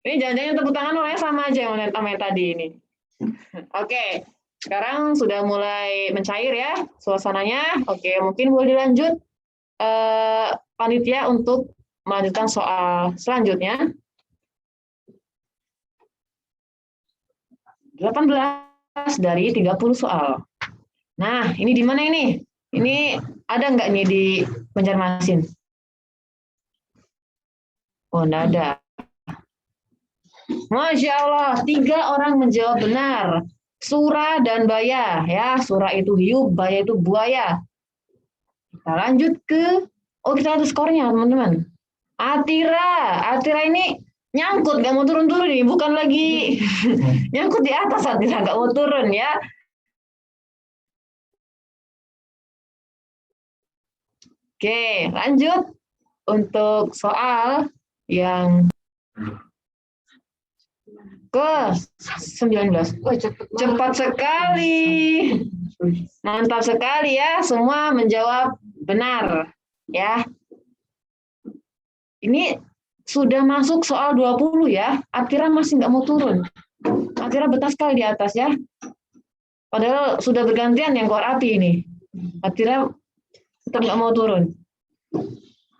Ini jangan-jangan tepuk tangan orangnya sama aja yang tadi ini. Oke, sekarang sudah mulai mencair ya suasananya. Oke, mungkin boleh dilanjut panitia untuk melanjutkan soal selanjutnya. 18 dari 30 soal. Nah, ini di mana ini? Ini ada nggak nih di Banjarmasin? Oh, enggak ada. Masya Allah, 3 orang menjawab benar. Sura dan Baya, ya. Sura itu hiu, Baya itu buaya. Kita lanjut ke, kita lihat skornya, teman-teman. Atira ini nyangkut, nggak mau turun-turun nih, bukan lagi nyangkut di atas, Atira nggak mau turun ya. Oke, lanjut untuk soal yang ke-19. Cepat sekali. Mantap sekali ya, semua menjawab benar ya. Ini sudah masuk soal 20 ya. Atira masih nggak mau turun. Atira betah sekali di atas ya. Padahal sudah bergantian yang keluar api ini. Atira tetap nggak mau turun.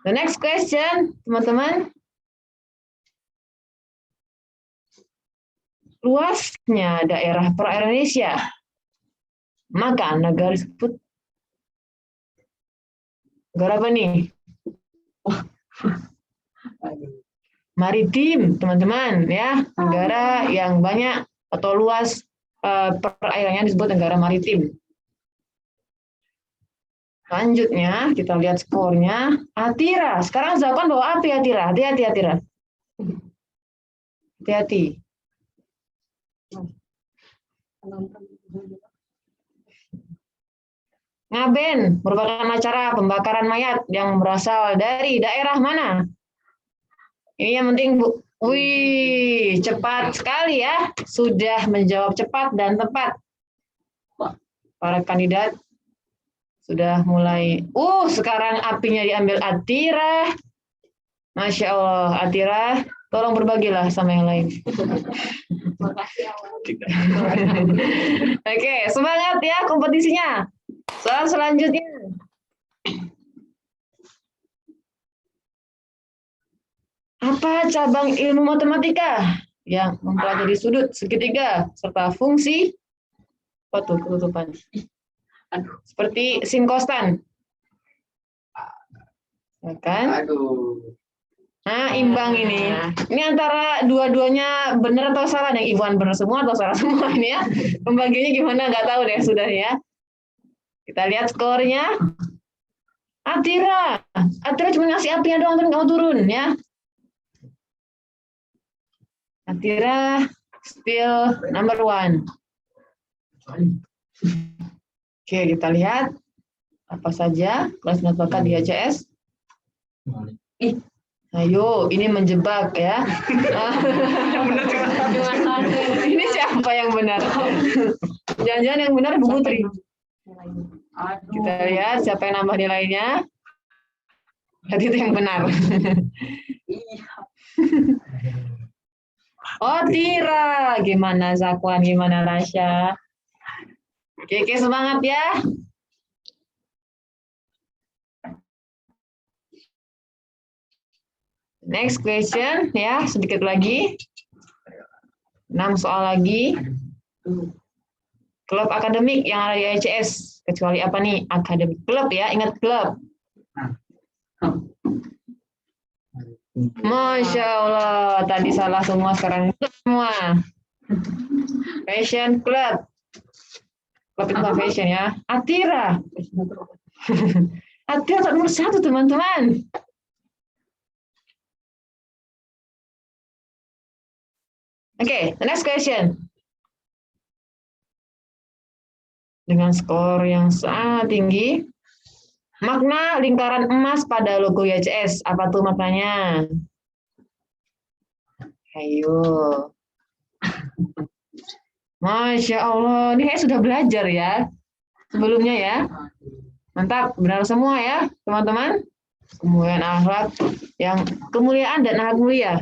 The next question, teman-teman. Luasnya daerah perairan Indonesia. Maka negara disebut negara apa nih? Maritim, teman-teman ya. Negara yang banyak atau luas perairannya disebut negara maritim. Selanjutnya kita lihat skornya. Atira, sekarang Zakwan bawa api Atira. Hati-hati Atira. Hati-hati. Ngaben merupakan acara pembakaran mayat yang berasal dari daerah mana? Ini yang penting, Bu. Wih, cepat sekali ya. Sudah menjawab cepat dan tepat. Para kandidat sudah mulai. Sekarang apinya diambil Atira. Masya Allah, Atira, tolong berbagilah sama yang lain. Oke, semangat ya kompetisinya. Soal selanjutnya. Apa cabang ilmu matematika yang mempelajari sudut, segitiga, serta fungsi? Apa tuh ketutupan? Seperti sin kostan. Ya kan? Nah, imbang ini. Ini antara dua-duanya benar atau salah? Yang Ibuan benar semua atau salah semua ini ya? Pembagiannya gimana? Nggak tahu deh sudah ya. Kita lihat skornya. Atira cuma ngasih apinya doang, tapi nggak mau turun ya. Atira still number 1. Oke, kita lihat apa saja kelas minat bakat di HCS. Ayo, ini menjebak ya. Ini siapa yang benar? Jangan-jangan yang benar Bu Putri. Kita lihat siapa yang nambah nilainya. Tadi itu yang benar. Oh, Tira. Gimana Zakwan, gimana Rasya? Oke, semangat ya. Next question ya, sedikit lagi. 6 soal lagi. Klub akademik yang ada di ICS, kecuali apa nih? Akademik klub ya, ingat klub. Masya Allah, tadi salah semua, sekarang semua. Fashion club. Klub itu fashion ya. Atira. Atira nomor 1 teman-teman. Oke, the next question. Dengan skor yang sangat tinggi, makna lingkaran emas pada logo YCS, apa tuh maknanya? Ayo. Masya Allah, ini kayak sudah belajar ya sebelumnya ya. Mantap, benar semua ya teman-teman. Kemuliaan akhlak, yang kemuliaan dan akhlak mulia.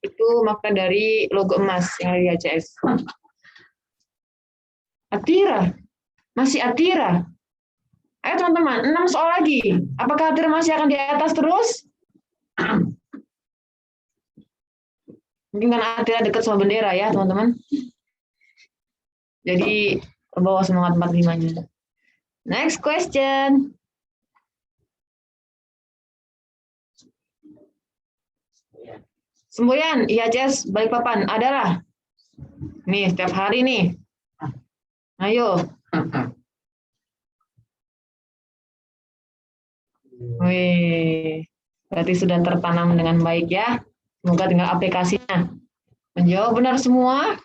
Itu makna dari logo emas yang ada di HCS. Atira, masih Atira. Ayo teman-teman, 6 soal lagi. Apakah Atira masih akan di atas terus? Mungkin karena Atira dekat sama bendera ya teman-teman. Jadi bawa semangat 45-nya. Next question. Semboyan IHCS Balikpapan adalah nih setiap hari nih. Ayo. Wih, berarti sudah tertanam dengan baik ya. Semoga tinggal aplikasinya. Menjawab benar semua.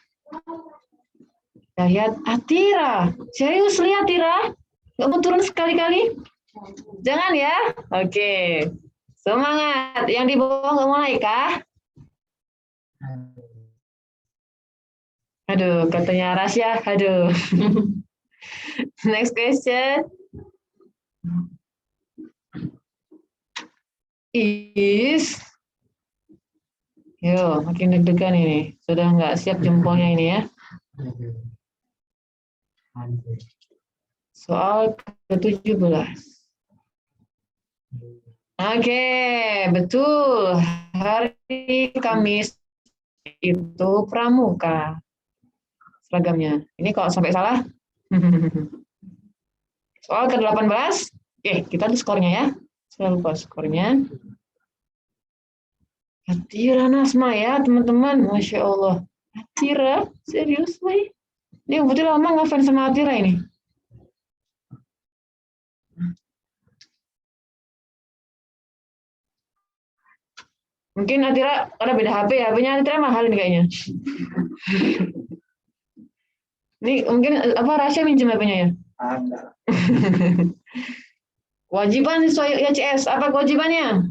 Kita lihat Atira. Serius lihat Atira. Nggak mau turun sekali-kali. Jangan ya. Oke. Semangat. Yang di bawah nggak mulai kah? Aduh, katanya Rasya. Aduh. Next question. Is. Yo, makin deg-degan ini. Sudah nggak siap jempolnya ini ya. Soal ke-17. Oke, betul. Hari Kamis itu pramuka seragamnya. Ini kalau sampai salah. Soal ke-18. Oke, kita lihat skornya ya. Saya lupa skornya. Atira Nasma ya, teman-teman. Masya Allah. Atira? Serius, Mai? Ini betul lama ngefans sama Atira ini. Mungkin Atira, ada beda HP, HP-nya Atira mahal ini kayaknya. Ini mungkin apa Rasya minjem HP-nya ya? Ada. Kewajiban sesuai IHCS, apa kewajibannya?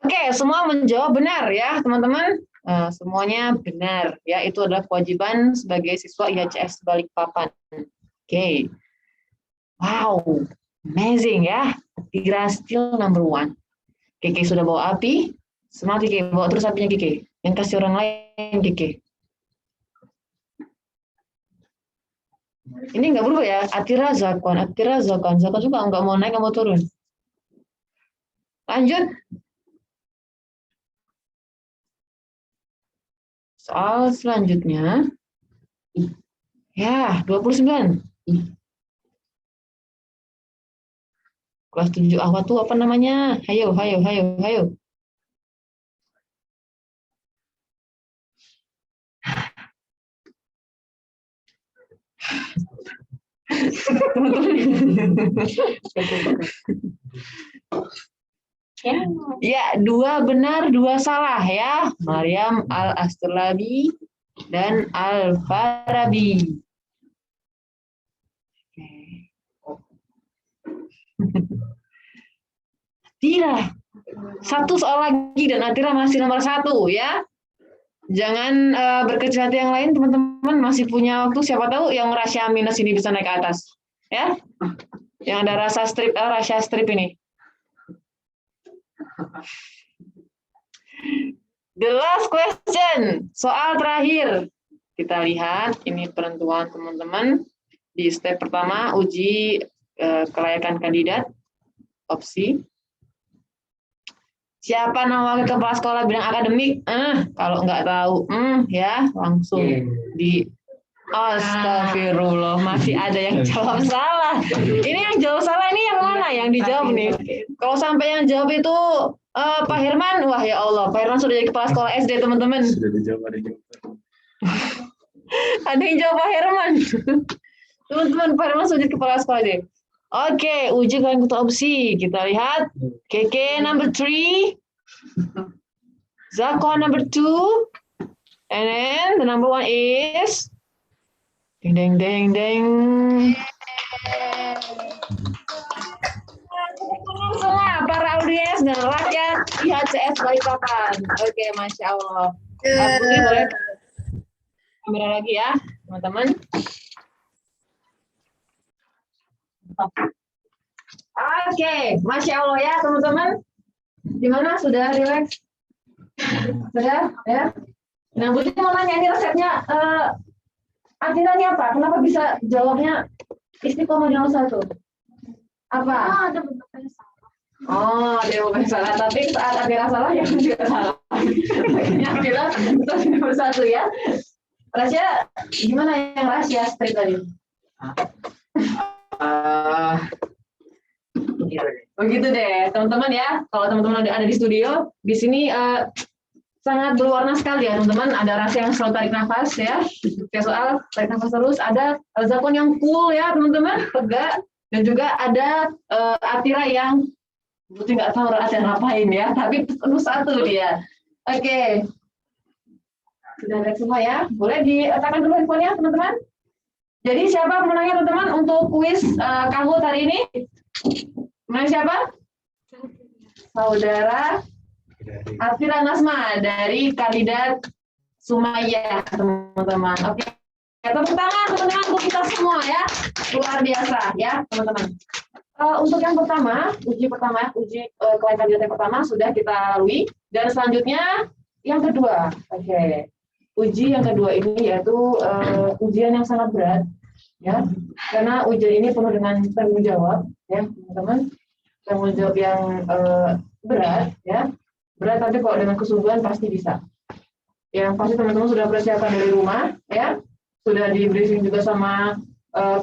Oke, semua menjawab benar ya, teman-teman. Semuanya benar ya, itu adalah kewajiban sebagai siswa IHCS Balikpapan. Oke. Wow, amazing ya. Atira still number 1. Keke sudah bawa api, semangat Keke, bawa terus apinya Keke. Yang kasih orang lain Keke. Ini nggak berubah ya, Atira Zakwan juga nggak mau naik, nggak mau turun. Lanjut. Soal selanjutnya. Ya, 29. Kelas 7 awal tuh apa namanya? Hayo. Ya, 2 benar, 2 salah ya. Maryam Al-Astrolabi dan Al-Farabi. Atira. 1 soal lagi dan Atira masih nomor 1 ya. Jangan berkecil hati yang lain, teman-teman, masih punya waktu, siapa tahu yang Rasya minus ini bisa naik ke atas ya. Yang ada rasa strip, Rasya strip ini. The last question, soal terakhir. Kita lihat ini penentuan teman-teman di step pertama, uji kelayakan kandidat opsi. Siapa nama kepala sekolah bidang akademik? Kalau nggak tahu, ya langsung di Astagfirullah, masih ada yang jawab salah. Ini yang jawab salah ini yang mana yang dijawab nih? Kalau sampai yang jawab itu Pak Herman, wah ya Allah, Pak Herman sudah jadi kepala sekolah SD, teman-teman. Sudah dijawab, ada yang jawab. Ada yang jawab Pak Herman. Teman-teman, Pak Herman sudah jadi kepala sekolah SD. Oke, uji kalian kutu opsi. Kita lihat. Keke number 3. Zakwan number 2. And then the number 1 is ding. Semua para audiens dan rakyat IHCS Balikpapan. Oke, Masya Allah. Putri boleh kamera lagi ya, teman-teman. Oke, Masya Allah ya, teman-teman. Gimana? Sudah relax? Sudah? Ya? Nah, Putri mau nanya, ini resepnya Atira apa? Kenapa bisa jawabnya Istiqomah 01? Apa? Ada beberapa yang salah. Oh, ada yang salah. Tapi saat Atira salah, yang juga salah. Makanya Atira nomor 1 ya. Rasya, gimana yang Rasya straight tadi? Begitu deh, teman-teman ya. Kalau teman-teman ada di studio, di sini sangat berwarna sekali ya, teman-teman. Ada Rasya yang selalu tarik nafas ya. Kayak soal tarik nafas terus. Ada Zakwan yang cool ya, teman-teman, tegak. Dan juga ada Atira yang Putri nggak tahu ada ngapain ya, tapi penuh satu dia. Oke. Sudah ada semua ya. Boleh diletakkan dulu handphonenya, teman-teman. Jadi siapa pemenangnya, teman-teman, untuk kuis Kahoot hari ini? Menang siapa? Saudara Atira Nasma dari kandidat Sumaya, teman-teman. Oke. Tepuk tangan, teman-teman, untuk kita semua ya. Luar biasa ya, teman-teman. Untuk yang pertama, uji kandidat yang pertama sudah kita lalui, dan selanjutnya yang kedua. Oke. Uji yang kedua ini yaitu ujian yang sangat berat, ya, karena ujian ini penuh dengan tanggung jawab, ya, teman-teman. Tanggung jawab yang berat, ya, berat, tapi kalau dengan kesungguhan pasti bisa. Yang pasti teman-teman sudah persiapan dari rumah, ya, sudah di briefing juga sama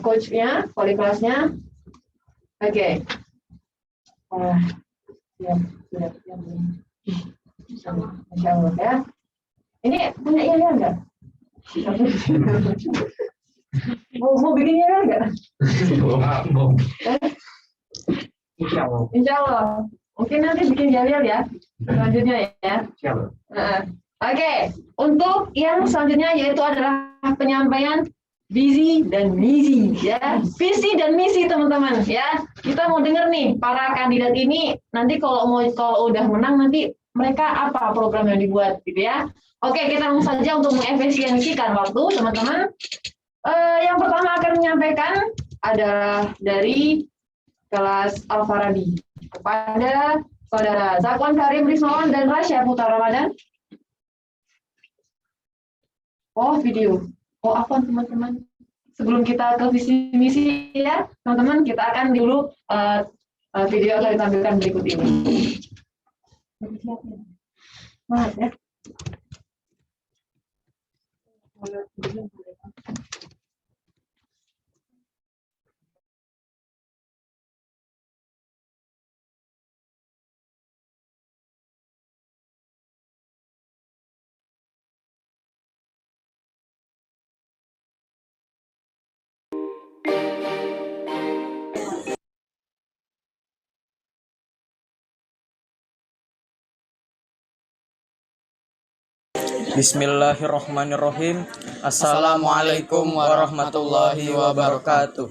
coachnya, wali kelasnya. Oke. Ya, sudah. Insya Allah ya. Ini punya Ilya enggak? mau bikin Ilya enggak? Insya Allah. Mungkin nanti bikin Ilya ya. Selanjutnya ya. Oke. Untuk yang selanjutnya yaitu adalah penyampaian visi dan misi ya. Visi dan misi teman-teman ya. Kita mau dengar nih para kandidat ini nanti kalau udah menang nanti mereka apa program yang dibuat gitu ya. Oke, kita langsung saja untuk mengefisiensikan waktu, teman-teman. Yang pertama akan menyampaikan adalah dari kelas Al-Farabi kepada saudara Zakwan Karim Rismawan dan Rasya Putra Ramadan. Oh, video. Oh, apa teman-teman? Sebelum kita ke visi misi ya, teman-teman, kita akan dulu video akan ditampilkan berikut ini. Maaf ya. Bismillahirrahmanirrahim. Assalamualaikum warahmatullahi wabarakatuh.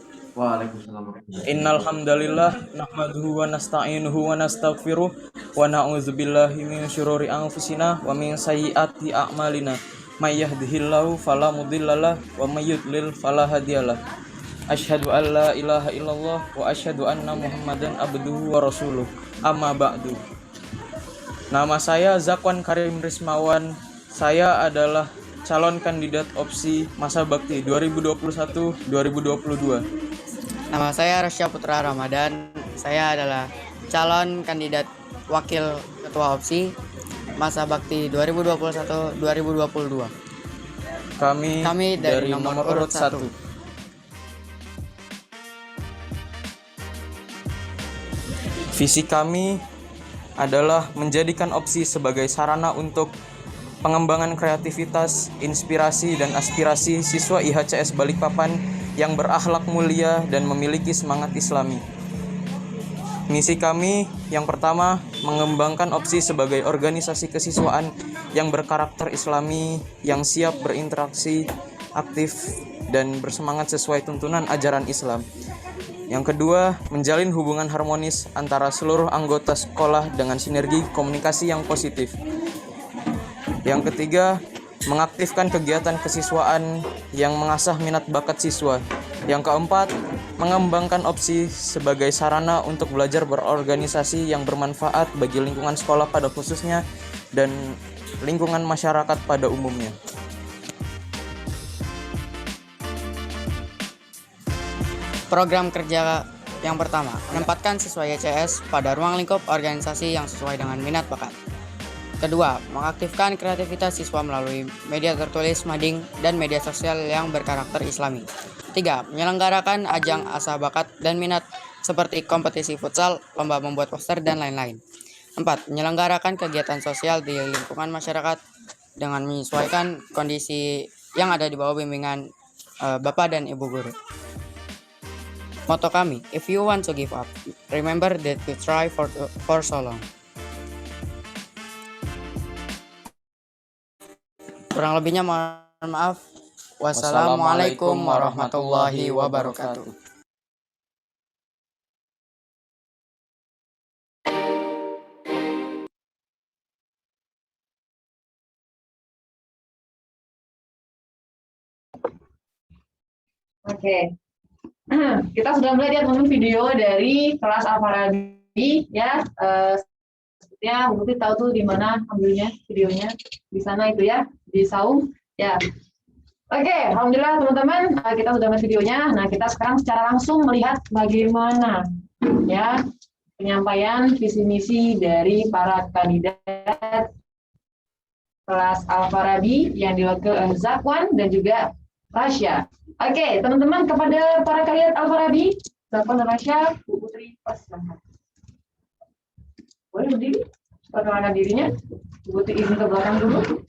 Innal hamdalillah nahmaduhu wa nasta'inuhu wa nastaghfiruh wa na'udzubillahi min syururi anfusina wa min sayyiati a'malina. May yahdihillahu fala mudhillalah wa may yudlil fala hadiyalah. Asyhadu an la ilaha illallah wa asyhadu anna Muhammadan abduhu wa rasuluh. Amma ba'du. Nama saya Zakwan Karim Rismawan. Saya adalah calon kandidat opsi Masa Bakti 2021-2022. Nama saya Rasya Putra Ramadan. Saya adalah calon kandidat wakil ketua opsi Masa Bakti 2021-2022. Kami dari nomor urut 1. Visi kami adalah menjadikan opsi sebagai sarana untuk pengembangan kreativitas, inspirasi, dan aspirasi siswa IHCS Balikpapan yang berakhlak mulia dan memiliki semangat islami. Misi kami yang pertama, mengembangkan opsi sebagai organisasi kesiswaan yang berkarakter islami, yang siap berinteraksi, aktif, dan bersemangat sesuai tuntunan ajaran Islam. Yang kedua, menjalin hubungan harmonis antara seluruh anggota sekolah dengan sinergi komunikasi yang positif. Yang ketiga, mengaktifkan kegiatan kesiswaan yang mengasah minat bakat siswa. Yang keempat, mengembangkan opsi sebagai sarana untuk belajar berorganisasi yang bermanfaat bagi lingkungan sekolah pada khususnya dan lingkungan masyarakat pada umumnya. Program kerja yang pertama, menempatkan siswa IHCS pada ruang lingkup organisasi yang sesuai dengan minat bakat. Kedua, mengaktifkan kreativitas siswa melalui media tertulis, mading, dan media sosial yang berkarakter islami. 3. Menyelenggarakan ajang asah bakat dan minat seperti kompetisi futsal, lomba membuat poster, dan lain-lain. 4. Menyelenggarakan kegiatan sosial di lingkungan masyarakat dengan menyesuaikan kondisi yang ada di bawah bimbingan Bapak dan Ibu Guru. Moto kami, if you want to give up, Remember that we try for so long. Kurang lebihnya mohon maaf. Wassalamualaikum warahmatullahi wabarakatuh. Oke. Kita sudah melihat teman-teman video dari kelas Al-Farabi ya. Sepertinya Bu Putri tahu tuh di mana ambilnya videonya, di sana itu ya, di Saung ya. Oke, alhamdulillah teman-teman, kita sudah melihat videonya. Nah, kita sekarang secara langsung melihat bagaimana ya penyampaian visi misi dari para kandidat kelas Al-Farabi yang diwakili oleh Zakwan dan juga Rasya. Oke, teman-teman, kepada para kandidat Al-Farabi, Zakwan dan Rasya, Bu Putri persilakan. Boleh berdiri? Perkenalkan dirinya. Bu Putri izin ke belakang dulu.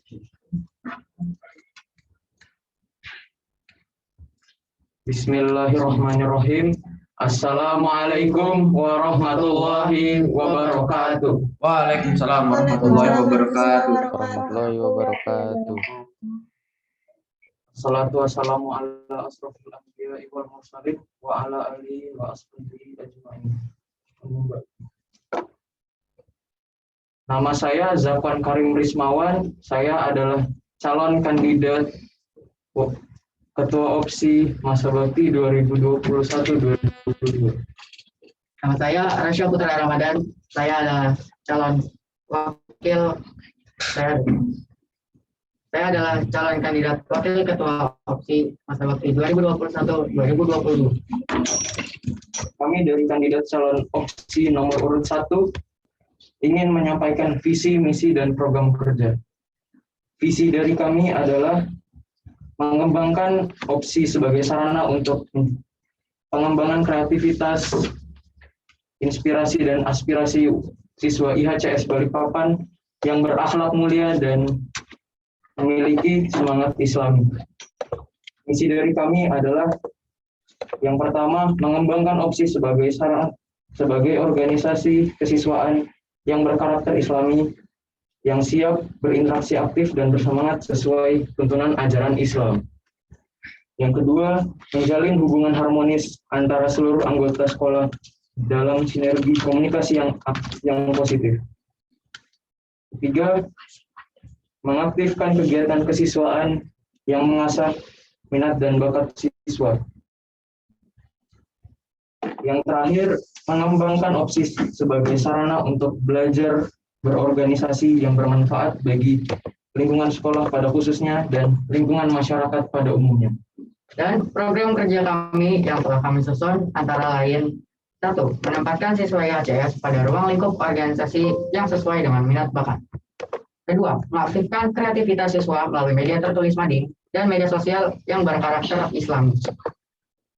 Bismillahirrahmanirrahim. Assalamualaikum warahmatullahi wabarakatuh. Waalaikumsalam warahmatullahi wabarakatuh. Warahmatullahi wabarakatuh. Assalatu wassalamu ala asrofil anbiya'i wal mursalin wa ala alihi wa ashabihi ajma'in. Nama saya Zakwan Karim Rismawan. Saya adalah calon kandidat Ketua Opsi Masa Bakti 2021-2022. Nama saya Rasya Putra Ramadan. Saya adalah calon wakil. Saya adalah calon kandidat wakil ketua opsi masa bakti 2021-2022. Kami dari kandidat calon opsi nomor urut 1 ingin menyampaikan visi, misi, dan program kerja. Visi dari kami adalah mengembangkan opsi sebagai sarana untuk pengembangan kreativitas, inspirasi, dan aspirasi siswa IHCS Balikpapan yang berakhlak mulia dan memiliki semangat Islami. Misi dari kami adalah yang pertama, mengembangkan opsi sebagai organisasi kesiswaan yang berkarakter Islami, yang siap berinteraksi aktif dan bersemangat sesuai tuntunan ajaran Islam. Yang kedua, menjalin hubungan harmonis antara seluruh anggota sekolah dalam sinergi komunikasi yang positif. Ketiga, mengaktifkan kegiatan kesiswaan yang mengasah minat dan bakat siswa. Yang terakhir, mengembangkan opsi sebagai sarana untuk belajar berorganisasi yang bermanfaat bagi lingkungan sekolah pada khususnya dan lingkungan masyarakat pada umumnya. Dan program kerja kami yang telah kami susun antara lain: 1. Menempatkan siswa IHCS pada ruang lingkup organisasi yang sesuai dengan minat bakat. 2. Mengaktifkan kreativitas siswa melalui media tertulis mading dan media sosial yang berkarakter Islami.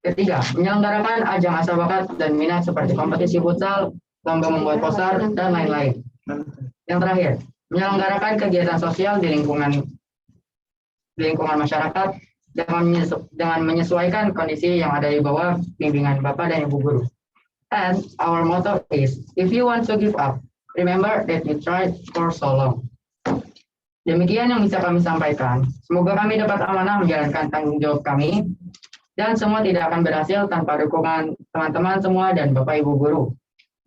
3. Menyelenggarakan ajang asal bakat dan minat seperti kompetisi futsal, lomba membuat poster, dan lain-lain. Yang terakhir, menyelenggarakan kegiatan sosial di lingkungan masyarakat dengan menyesuaikan kondisi yang ada di bawah bimbingan Bapak dan Ibu Guru. And our motto is, if you want to give up, remember that you tried for so long. Demikian yang bisa kami sampaikan. Semoga kami dapat amanah menjalankan tanggung jawab kami, dan semua tidak akan berhasil tanpa dukungan teman-teman semua dan Bapak Ibu Guru.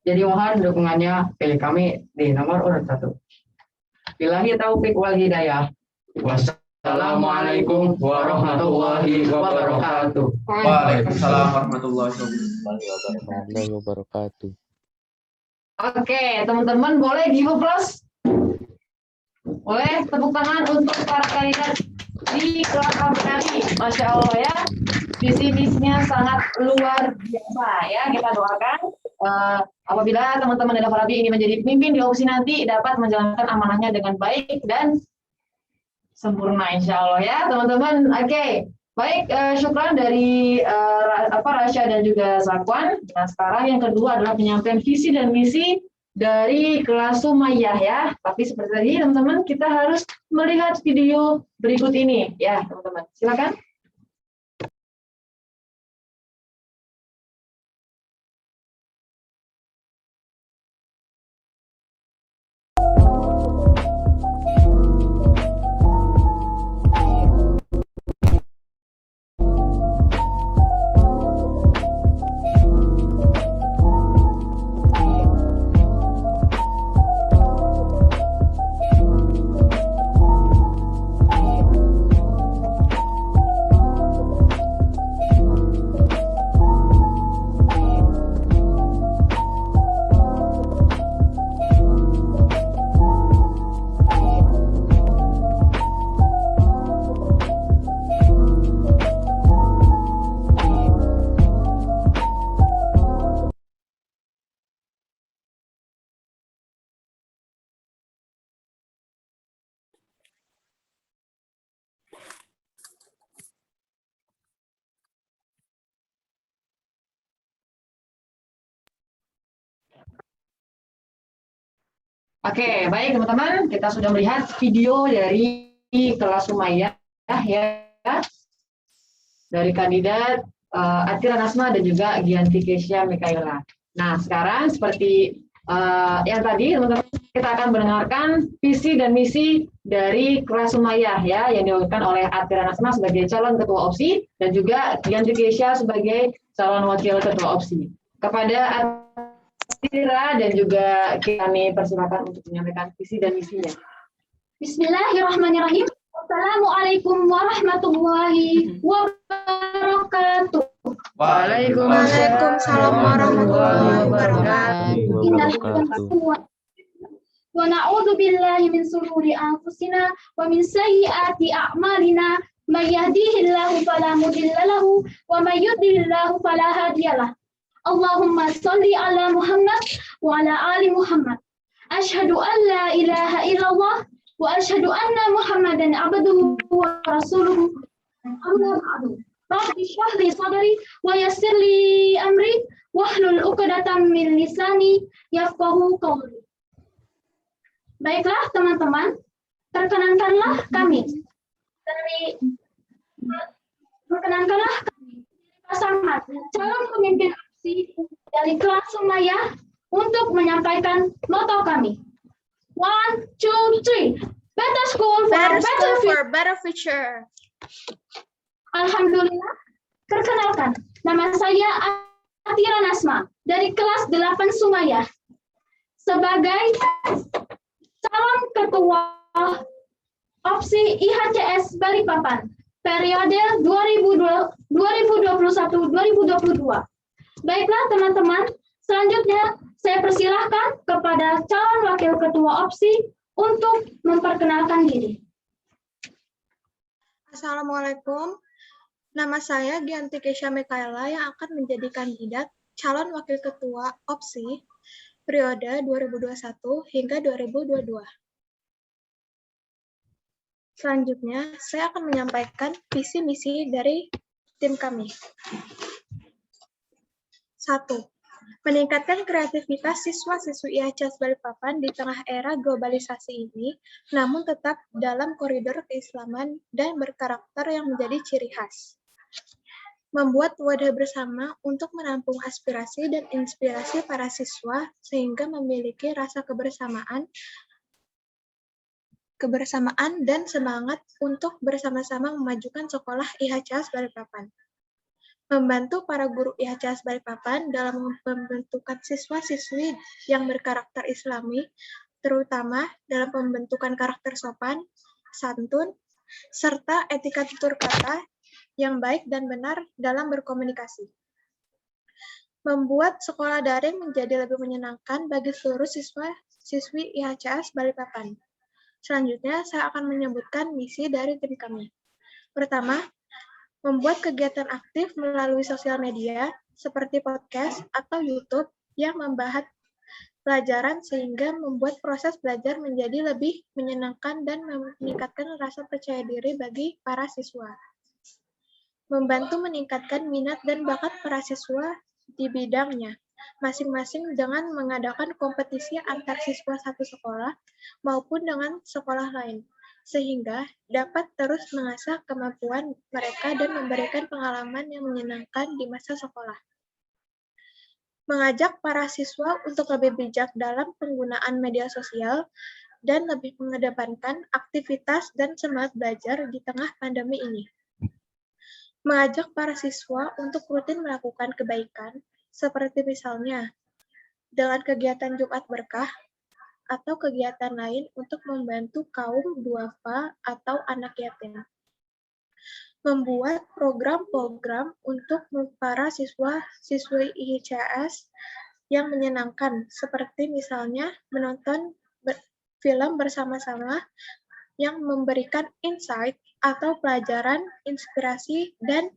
Jadi mohon dukungannya, pilih kami di nomor urut 1. Billahi taufik wal hidayah. Wassalamualaikum warahmatullahi wabarakatuh. Waalaikumsalam warahmatullahi wabarakatuh. Oke, teman-teman boleh give applause? Boleh tepuk tangan untuk para kandidat di kelas Al-Farabi. Masya Allah ya, visi-misinya sangat luar biasa ya. Kita doakan apabila teman-teman dari Al-Farabi ini menjadi pemimpin di opsi nanti dapat menjalankan amanahnya dengan baik dan sempurna insya Allah ya teman-teman. Oke, baik, syukran dari Rasya dan juga Zakwan. Nah sekarang yang kedua adalah penyampaian visi dan misi dari kelas Sumayyah ya. Tapi seperti tadi teman-teman, kita harus melihat video berikut ini ya teman-teman. Silakan. Oke, baik teman-teman, kita sudah melihat video dari kelas Sumayyah ya, dari kandidat Atira Nasma dan juga Gianti Kesia Mikaela. Nah, sekarang seperti yang tadi teman-teman, kita akan mendengarkan visi dan misi dari kelas Sumayyah ya, yang dilakukan oleh Atira Nasma sebagai calon ketua OPSI dan juga Gianti Kesia sebagai calon wakil ketua OPSI. Kepada Atira dan juga kami persilakan untuk menyampaikan visi dan misinya. Bismillahirrahmanirrahim. Assalamualaikum warahmatullahi wabarakatuh. Waalaikumsalam warahmatullahi wabarakatuh. Wa na'udzu billahi min shururi anfusina wa min sayyiati a'malina. May yahdihillahu fala mudilla lahu wa may yudlilillahu fala hadiyalah. Allahumma shalli ala Muhammad wa ala ali Muhammad. Asyhadu an la ilaha illallah wa asyhadu anna Muhammadan abduhu wa rasuluhu. Amma ba'du. Rabbi shrah li sadri wa yassir li amri wahlul 'uqdatam min lisani yafqahu qawli. Baiklah teman-teman, perkenankanlah kami pasangan calon pemimpin aksi dari kelas Sumayyah untuk menyampaikan moto kami. 1, 2, 3. Better school for better future. Alhamdulillah. Perkenalkan, nama saya Atira Nasma dari kelas 8 Sumayyah. Sebagai calon ketua OPSI IHCS Balikpapan periode 2021-2022. Baiklah teman-teman, selanjutnya saya persilahkan kepada calon wakil ketua OPSI untuk memperkenalkan diri. Assalamualaikum. Nama saya Gianti Kesia Mikaela yang akan menjadi kandidat calon wakil ketua OPSI periode 2021 hingga 2022. Selanjutnya, saya akan menyampaikan visi misi dari tim kami. 1. Meningkatkan kreativitas siswa-siswi IHCS Balikpapan di tengah era globalisasi ini, namun tetap dalam koridor keislaman dan berkarakter yang menjadi ciri khas. Membuat wadah bersama untuk menampung aspirasi dan inspirasi para siswa sehingga memiliki rasa kebersamaan dan semangat untuk bersama-sama memajukan sekolah IHCS Balikpapan. Membantu para guru IHCS Balikpapan dalam pembentukan siswa-siswi yang berkarakter Islami, terutama dalam pembentukan karakter sopan, santun, serta etika tutur kata yang baik dan benar dalam berkomunikasi. Membuat sekolah daring menjadi lebih menyenangkan bagi seluruh siswa-siswi IHCS Balikpapan. Selanjutnya, saya akan menyebutkan misi dari tim kami. Pertama, membuat kegiatan aktif melalui sosial media seperti podcast atau YouTube yang membahas pelajaran sehingga membuat proses belajar menjadi lebih menyenangkan dan meningkatkan rasa percaya diri bagi para siswa. Membantu meningkatkan minat dan bakat para siswa di bidangnya, masing-masing dengan mengadakan kompetisi antar siswa satu sekolah maupun dengan sekolah lain, sehingga dapat terus mengasah kemampuan mereka dan memberikan pengalaman yang menyenangkan di masa sekolah. Mengajak para siswa untuk lebih bijak dalam penggunaan media sosial dan lebih mengedepankan aktivitas dan semangat belajar di tengah pandemi ini. Mengajak para siswa untuk rutin melakukan kebaikan, seperti misalnya dengan kegiatan Jumat Berkah atau kegiatan lain untuk membantu kaum duafa atau anak yatim. Membuat program-program untuk para siswa-siswi IHCS yang menyenangkan, seperti misalnya menonton film bersama-sama yang memberikan insight atau pelajaran, inspirasi, dan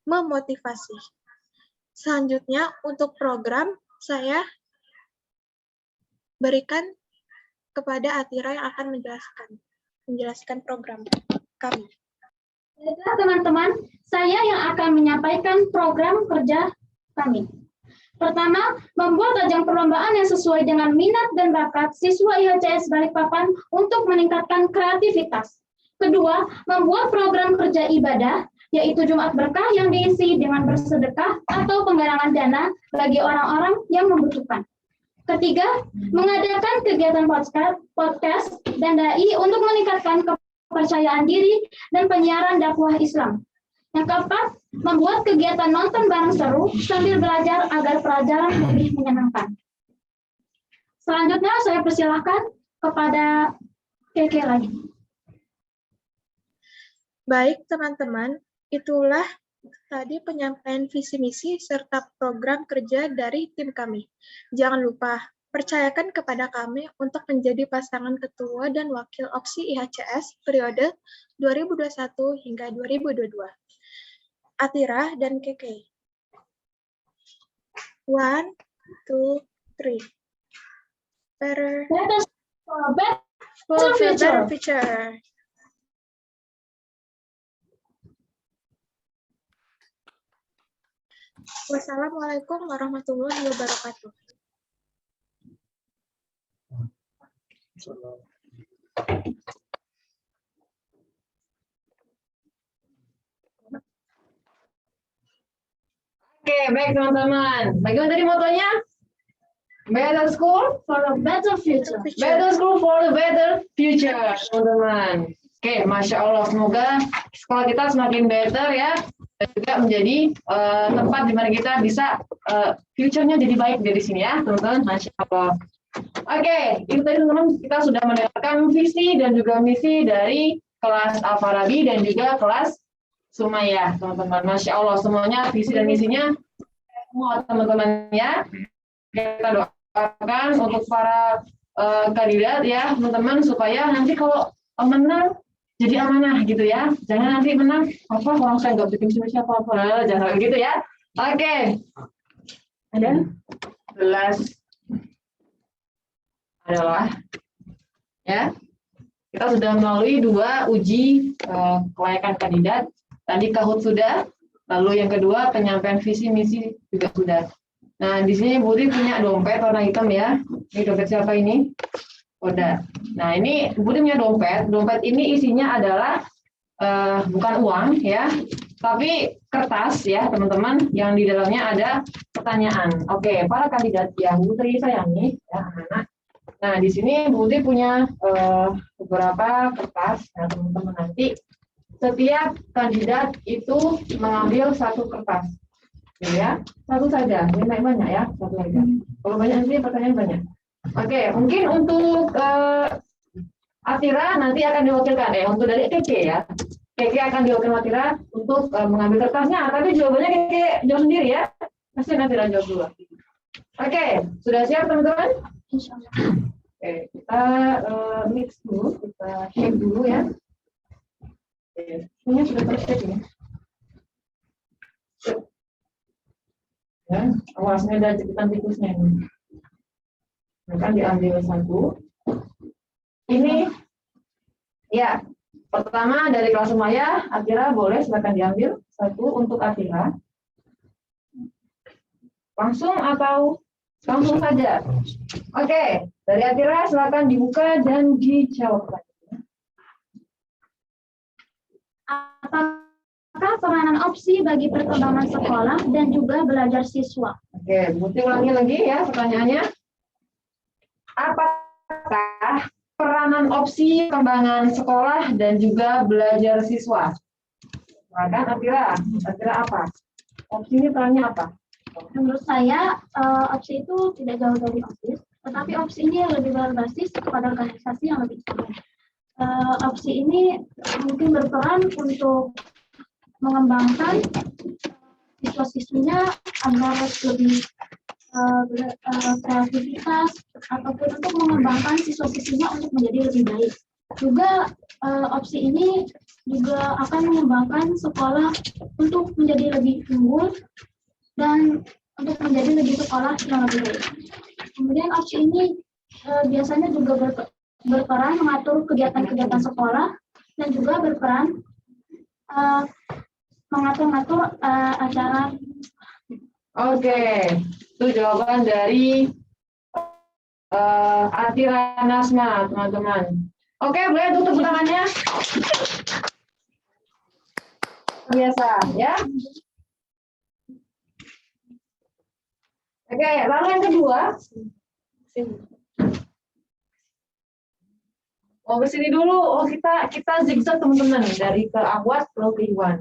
memotivasi. Selanjutnya, untuk program, saya berikan kepada Atira yang akan menjelaskan program kami. Baiklah teman-teman, saya yang akan menyampaikan program kerja kami. Pertama, membuat ajang perlombaan yang sesuai dengan minat dan bakat siswa IHCS Balikpapan untuk meningkatkan kreativitas. Kedua, membuat program kerja ibadah, yaitu Jumat Berkah yang diisi dengan bersedekah atau penggalangan dana bagi orang-orang yang membutuhkan. Ketiga, mengadakan kegiatan podcast dan dai untuk meningkatkan kepercayaan diri dan penyiaran dakwah Islam. Yang keempat, membuat kegiatan nonton bareng seru sambil belajar agar pelajaran lebih menyenangkan. Selanjutnya saya persilahkan kepada Keke lagi. Baik teman-teman, itulah tadi penyampaian visi misi serta program kerja dari tim kami. Jangan lupa, percayakan kepada kami untuk menjadi pasangan ketua dan wakil opsi IHCS periode 2021 hingga 2022. Atira dan Keke. 1, 2, 3. Better For the better future. Wassalamualaikum warahmatullahi wabarakatuh. Oke, baik teman-teman. Bagaimana tadi motonya? Better school for a better future. Better school for the better future, teman-teman. Oke, Masya Allah. Semoga sekolah kita semakin better ya. Dan juga menjadi tempat di mana kita bisa future-nya jadi baik dari sini ya, teman-teman. Masya Allah. Oke, itu tadi teman-teman kita sudah mendengarkan visi dan juga misi dari kelas Al-Farabi dan juga kelas Sumayyah, teman-teman. Masya Allah, semuanya visi dan misinya semua teman-teman ya. Kita doakan untuk para kandidat ya, teman-teman, supaya nanti kalau menang jadi amanah gitu ya. Jangan nanti menang apa orang saya nggak bikin misi apa-apa, jangan gitu ya. Oke. Ada 11 adalah ya. Kita sudah melalui 2 uji kelayakan kandidat. Tadi Kahoot sudah, lalu yang kedua penyampaian visi misi juga sudah. Nah, di sini Budi punya dompet warna hitam ya. Ini dompet siapa ini? Oda. Nah, ini Budi punya dompet. Dompet ini isinya adalah bukan uang ya, tapi kertas ya, teman-teman, yang di dalamnya ada pertanyaan. Oke, para kandidat yang Budi sayangi ya, anak-anak. Nah, di sini Budi punya beberapa kertas. Nah, teman-teman, nanti setiap kandidat itu mengambil 1 kertas, ya, 1 saja. Ini banyak ya, 1 saja. Kalau banyak nanti pertanyaan banyak. Oke, mungkin untuk Atira nanti akan diwakilkan ya. Untuk dari Keke ya, Keke akan diwakilkan Atira untuk mengambil kertasnya. Tapi jawabannya Keke jawab sendiri ya. Pasti Atira jawab dulu. Oke, sudah siap teman-teman? Oke, kita mix dulu, kita shake dulu ya. Ini sudah tercek ya. Ya, awasnya ada cepitan tikusnya ini. Akan diambil 1. Ini ya, pertama dari kelas Sumayyah, Atira boleh silakan diambil 1 untuk Atira. Langsung atau langsung saja? Oke, dari Atira silakan dibuka dan dijawab. Apakah peranan opsi bagi perkembangan sekolah dan juga belajar siswa? Oke, Budi ulangi lagi ya pertanyaannya. Apakah peranan opsi perkembangan sekolah dan juga belajar siswa? Silakan Atira. Atira apa? Opsi ini perannya apa? Menurut saya, opsi itu tidak jauh dari OSIS, tetapi opsi ini lebih berbasis kepada organisasi yang lebih besar. Opsi ini mungkin berperan untuk mengembangkan siswa-siswinya agar lebih kreativitas ataupun untuk mengembangkan siswa-siswinya untuk menjadi lebih baik. Juga opsi ini juga akan mengembangkan sekolah untuk menjadi lebih unggul dan untuk menjadi lebih sekolah yang lebih baik. Kemudian opsi ini biasanya juga berperan mengatur kegiatan-kegiatan sekolah dan juga berperan mengatur-ngatur acara Oke, itu jawaban dari Atira Nasma, teman-teman. Oke, boleh tutup tangannya. Biasa, ya. Oke, lalu yang kedua. Oh, ke sini dulu. Oh, kita zigzag, teman-teman, dari ke Ahwat lalu ke Iwan.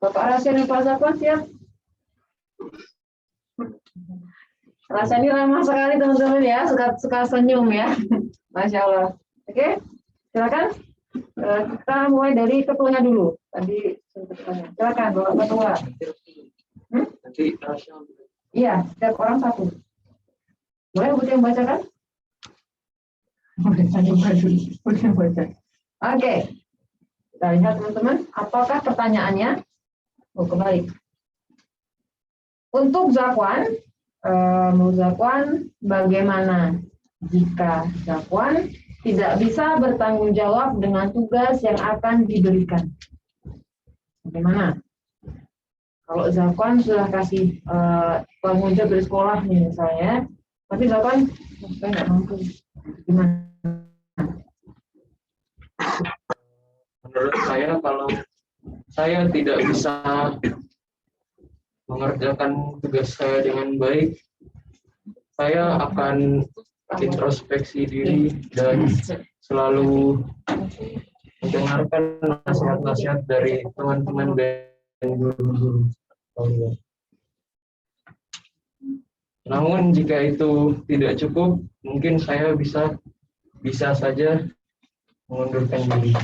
Bapak Rasyid dan Pak Zakwan siap? Rasanya ramah sekali, teman-teman, ya. Suka senyum, ya. Masya Allah. Oke, silakan. Kita mulai dari ketuanya dulu. Tadi silakan, Bapak Ketua. Nanti Iya, setiap orang satu. Boleh Bu yang bacakan? Oke. Kita lihat, teman-teman, apakah pertanyaannya? Oh, kembali. Untuk Zakwan, menurut Zakwan, bagaimana jika Zakwan tidak bisa bertanggung jawab dengan tugas yang akan diberikan? Bagaimana? Kalau Zakwan sudah kasih tanggung jawab dari sekolah nih misalnya, tapi Zakwan saya nggak mampu. Gimana? Menurut saya, kalau saya tidak bisa mengerjakan tugas saya dengan baik, saya akan introspeksi diri dan selalu mendengarkan nasihat-nasihat dari teman-teman dan guru-guru. Namun jika itu tidak cukup, mungkin saya bisa saja mengundurkan diri.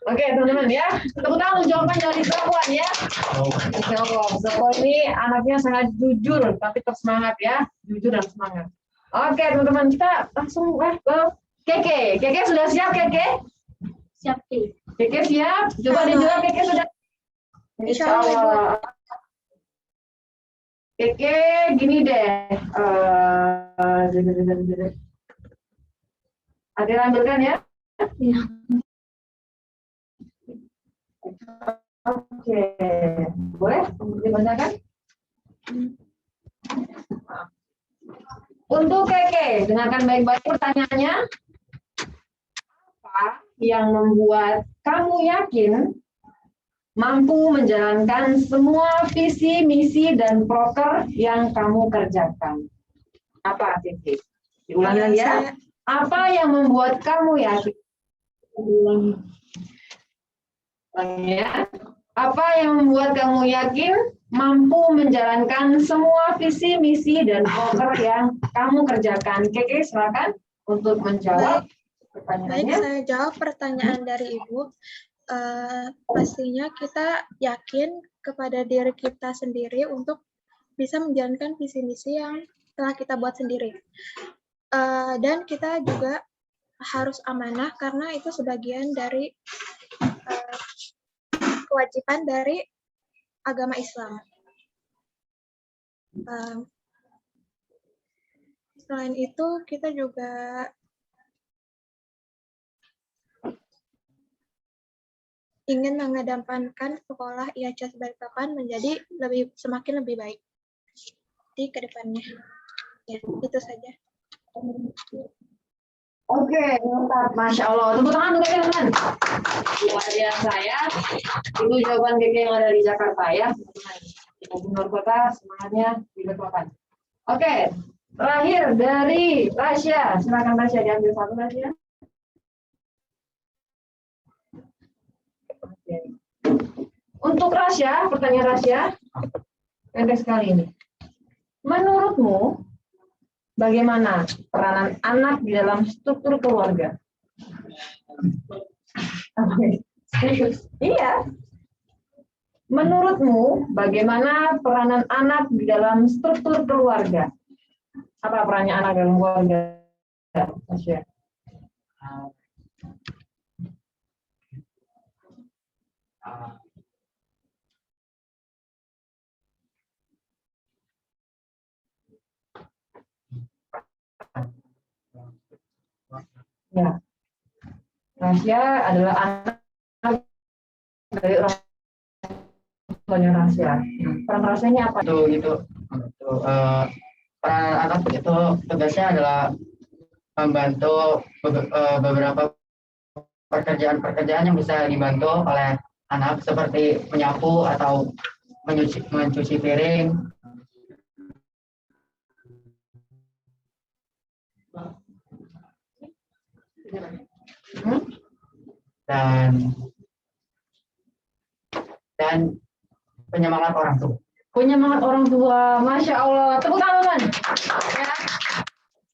Oke, teman-teman, ya. Tepuk tangan untuk jawaban dari Zakwan, ya. Masya Allah, Zakwan ini anaknya sangat jujur, tapi tetap semangat, ya. Jujur dan semangat. Oke, teman-teman, kita langsung ke Keke. Keke sudah siap, Keke? Siap, Ki. Keke siap? Coba dijawab, Keke sudah. Insya Allah. Keke, gini deh. Ada yang ambilkan, ya? Iya. Oke, boleh dibacakan? Untuk Keke, dengarkan baik-baik pertanyaannya. Apa yang membuat kamu yakin mampu menjalankan semua visi, misi, dan proker yang kamu kerjakan? Apa, Keke? Diulang lagi, ya. Apa yang membuat kamu yakin? Ya. Apa yang membuat kamu yakin mampu menjalankan semua visi, misi, dan proker yang kamu kerjakan? Keke, silakan untuk menjawab pertanyaannya. Baik, saya jawab pertanyaan dari Ibu. Pastinya kita yakin kepada diri kita sendiri untuk bisa menjalankan visi misi yang telah kita buat sendiri. Dan kita juga harus amanah karena itu sebagian dari kewajiban dari agama Islam. Selain itu, kita juga ingin mengedepankan sekolah IHCS Balikpapan menjadi semakin lebih baik di kedepannya. Ya, itu saja. Oke, mantap, Masya Allah. Tepuk tangan untuk Keke, teman. Luar biasa, ya. Itu jawaban Keke yang ada di Jakarta, ya. Gubernur Kota, semangatnya di Balikpapan. Oke, terakhir dari Rasya. Silakan Rasya, diambil satu, Rasya. Oke. Untuk Rasya, pertanyaan Rasya, pendek sekali ini. Menurutmu, bagaimana peranan anak di dalam struktur keluarga? Iya. Menurutmu, bagaimana peranan anak di dalam struktur keluarga? Apa perannya anak dalam keluarga? Rasya. Ya, Rasya adalah anak dari orang rahasia. Peran rahasianya apa? Gitu. Peran anak itu tugasnya adalah membantu beberapa pekerjaan yang bisa dibantu oleh anak seperti menyapu atau mencuci piring. Dan penyemangat orang tua. Penyemangat orang tua, Masya Allah. Tepuk tangan. Ya.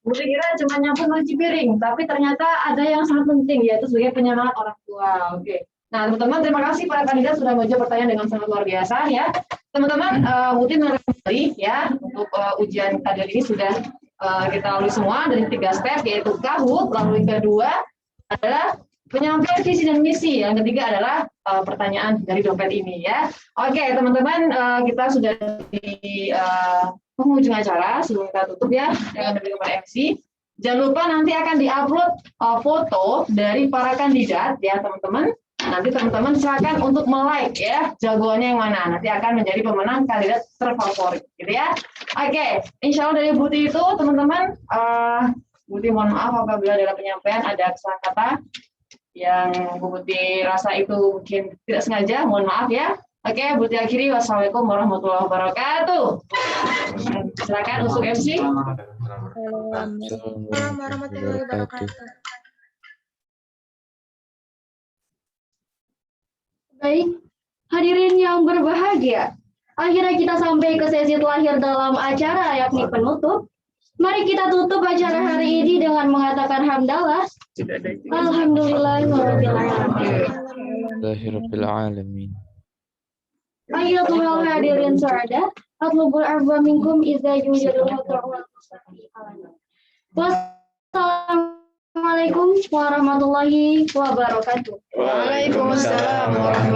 Mungkin kira cuma nyapu mencuci piring, tapi ternyata ada yang sangat penting, yaitu sebagai penyemangat orang tua. Oke. Nah, teman-teman, terima kasih para kandidat sudah menjawab pertanyaan dengan sangat luar biasa ya. Teman-teman, Muti kembali ya untuk ujian tadi ini sudah kita lalui semua dari 3 step, yaitu Kahoot, lalu yang kedua adalah penyampaian visi dan misi, yang ketiga adalah pertanyaan dari dompet ini ya. Oke, teman-teman, kita sudah di penghujung acara. Sebelum kita tutup ya dengan diberikan kepada MC, jangan lupa nanti akan diupload foto dari para kandidat ya teman-teman. Nanti teman-teman silakan untuk like ya jagoannya yang mana, nanti akan menjadi pemenang kandidat terfavorit gitu ya. Oke, insya Allah dari Buti itu teman-teman, Buti mohon maaf apabila dalam penyampaian ada kesalahan kata yang Bu Buti rasa itu mungkin tidak sengaja, mohon maaf ya. Oke, Buti akhiri, wassalamualaikum warahmatullahi wabarakatuh. Silakan untuk MC. Waalaikumsalam warahmatullahi wabarakatuh. Baik, hadirin yang berbahagia, akhirnya kita sampai ke sesi terakhir dalam acara, yakni penutup. Mari kita tutup acara hari ini dengan mengatakan hamdalah. Alhamdulillahirrahmanirrahim. Ayyatuhal hadirin sa'adah, atlubul arba minkum izza yujadul hutu'wal Wassalamualaikum warahmatullahi wabarakatuh. Waalaikumsalam warahmatullahi wabarakatuh.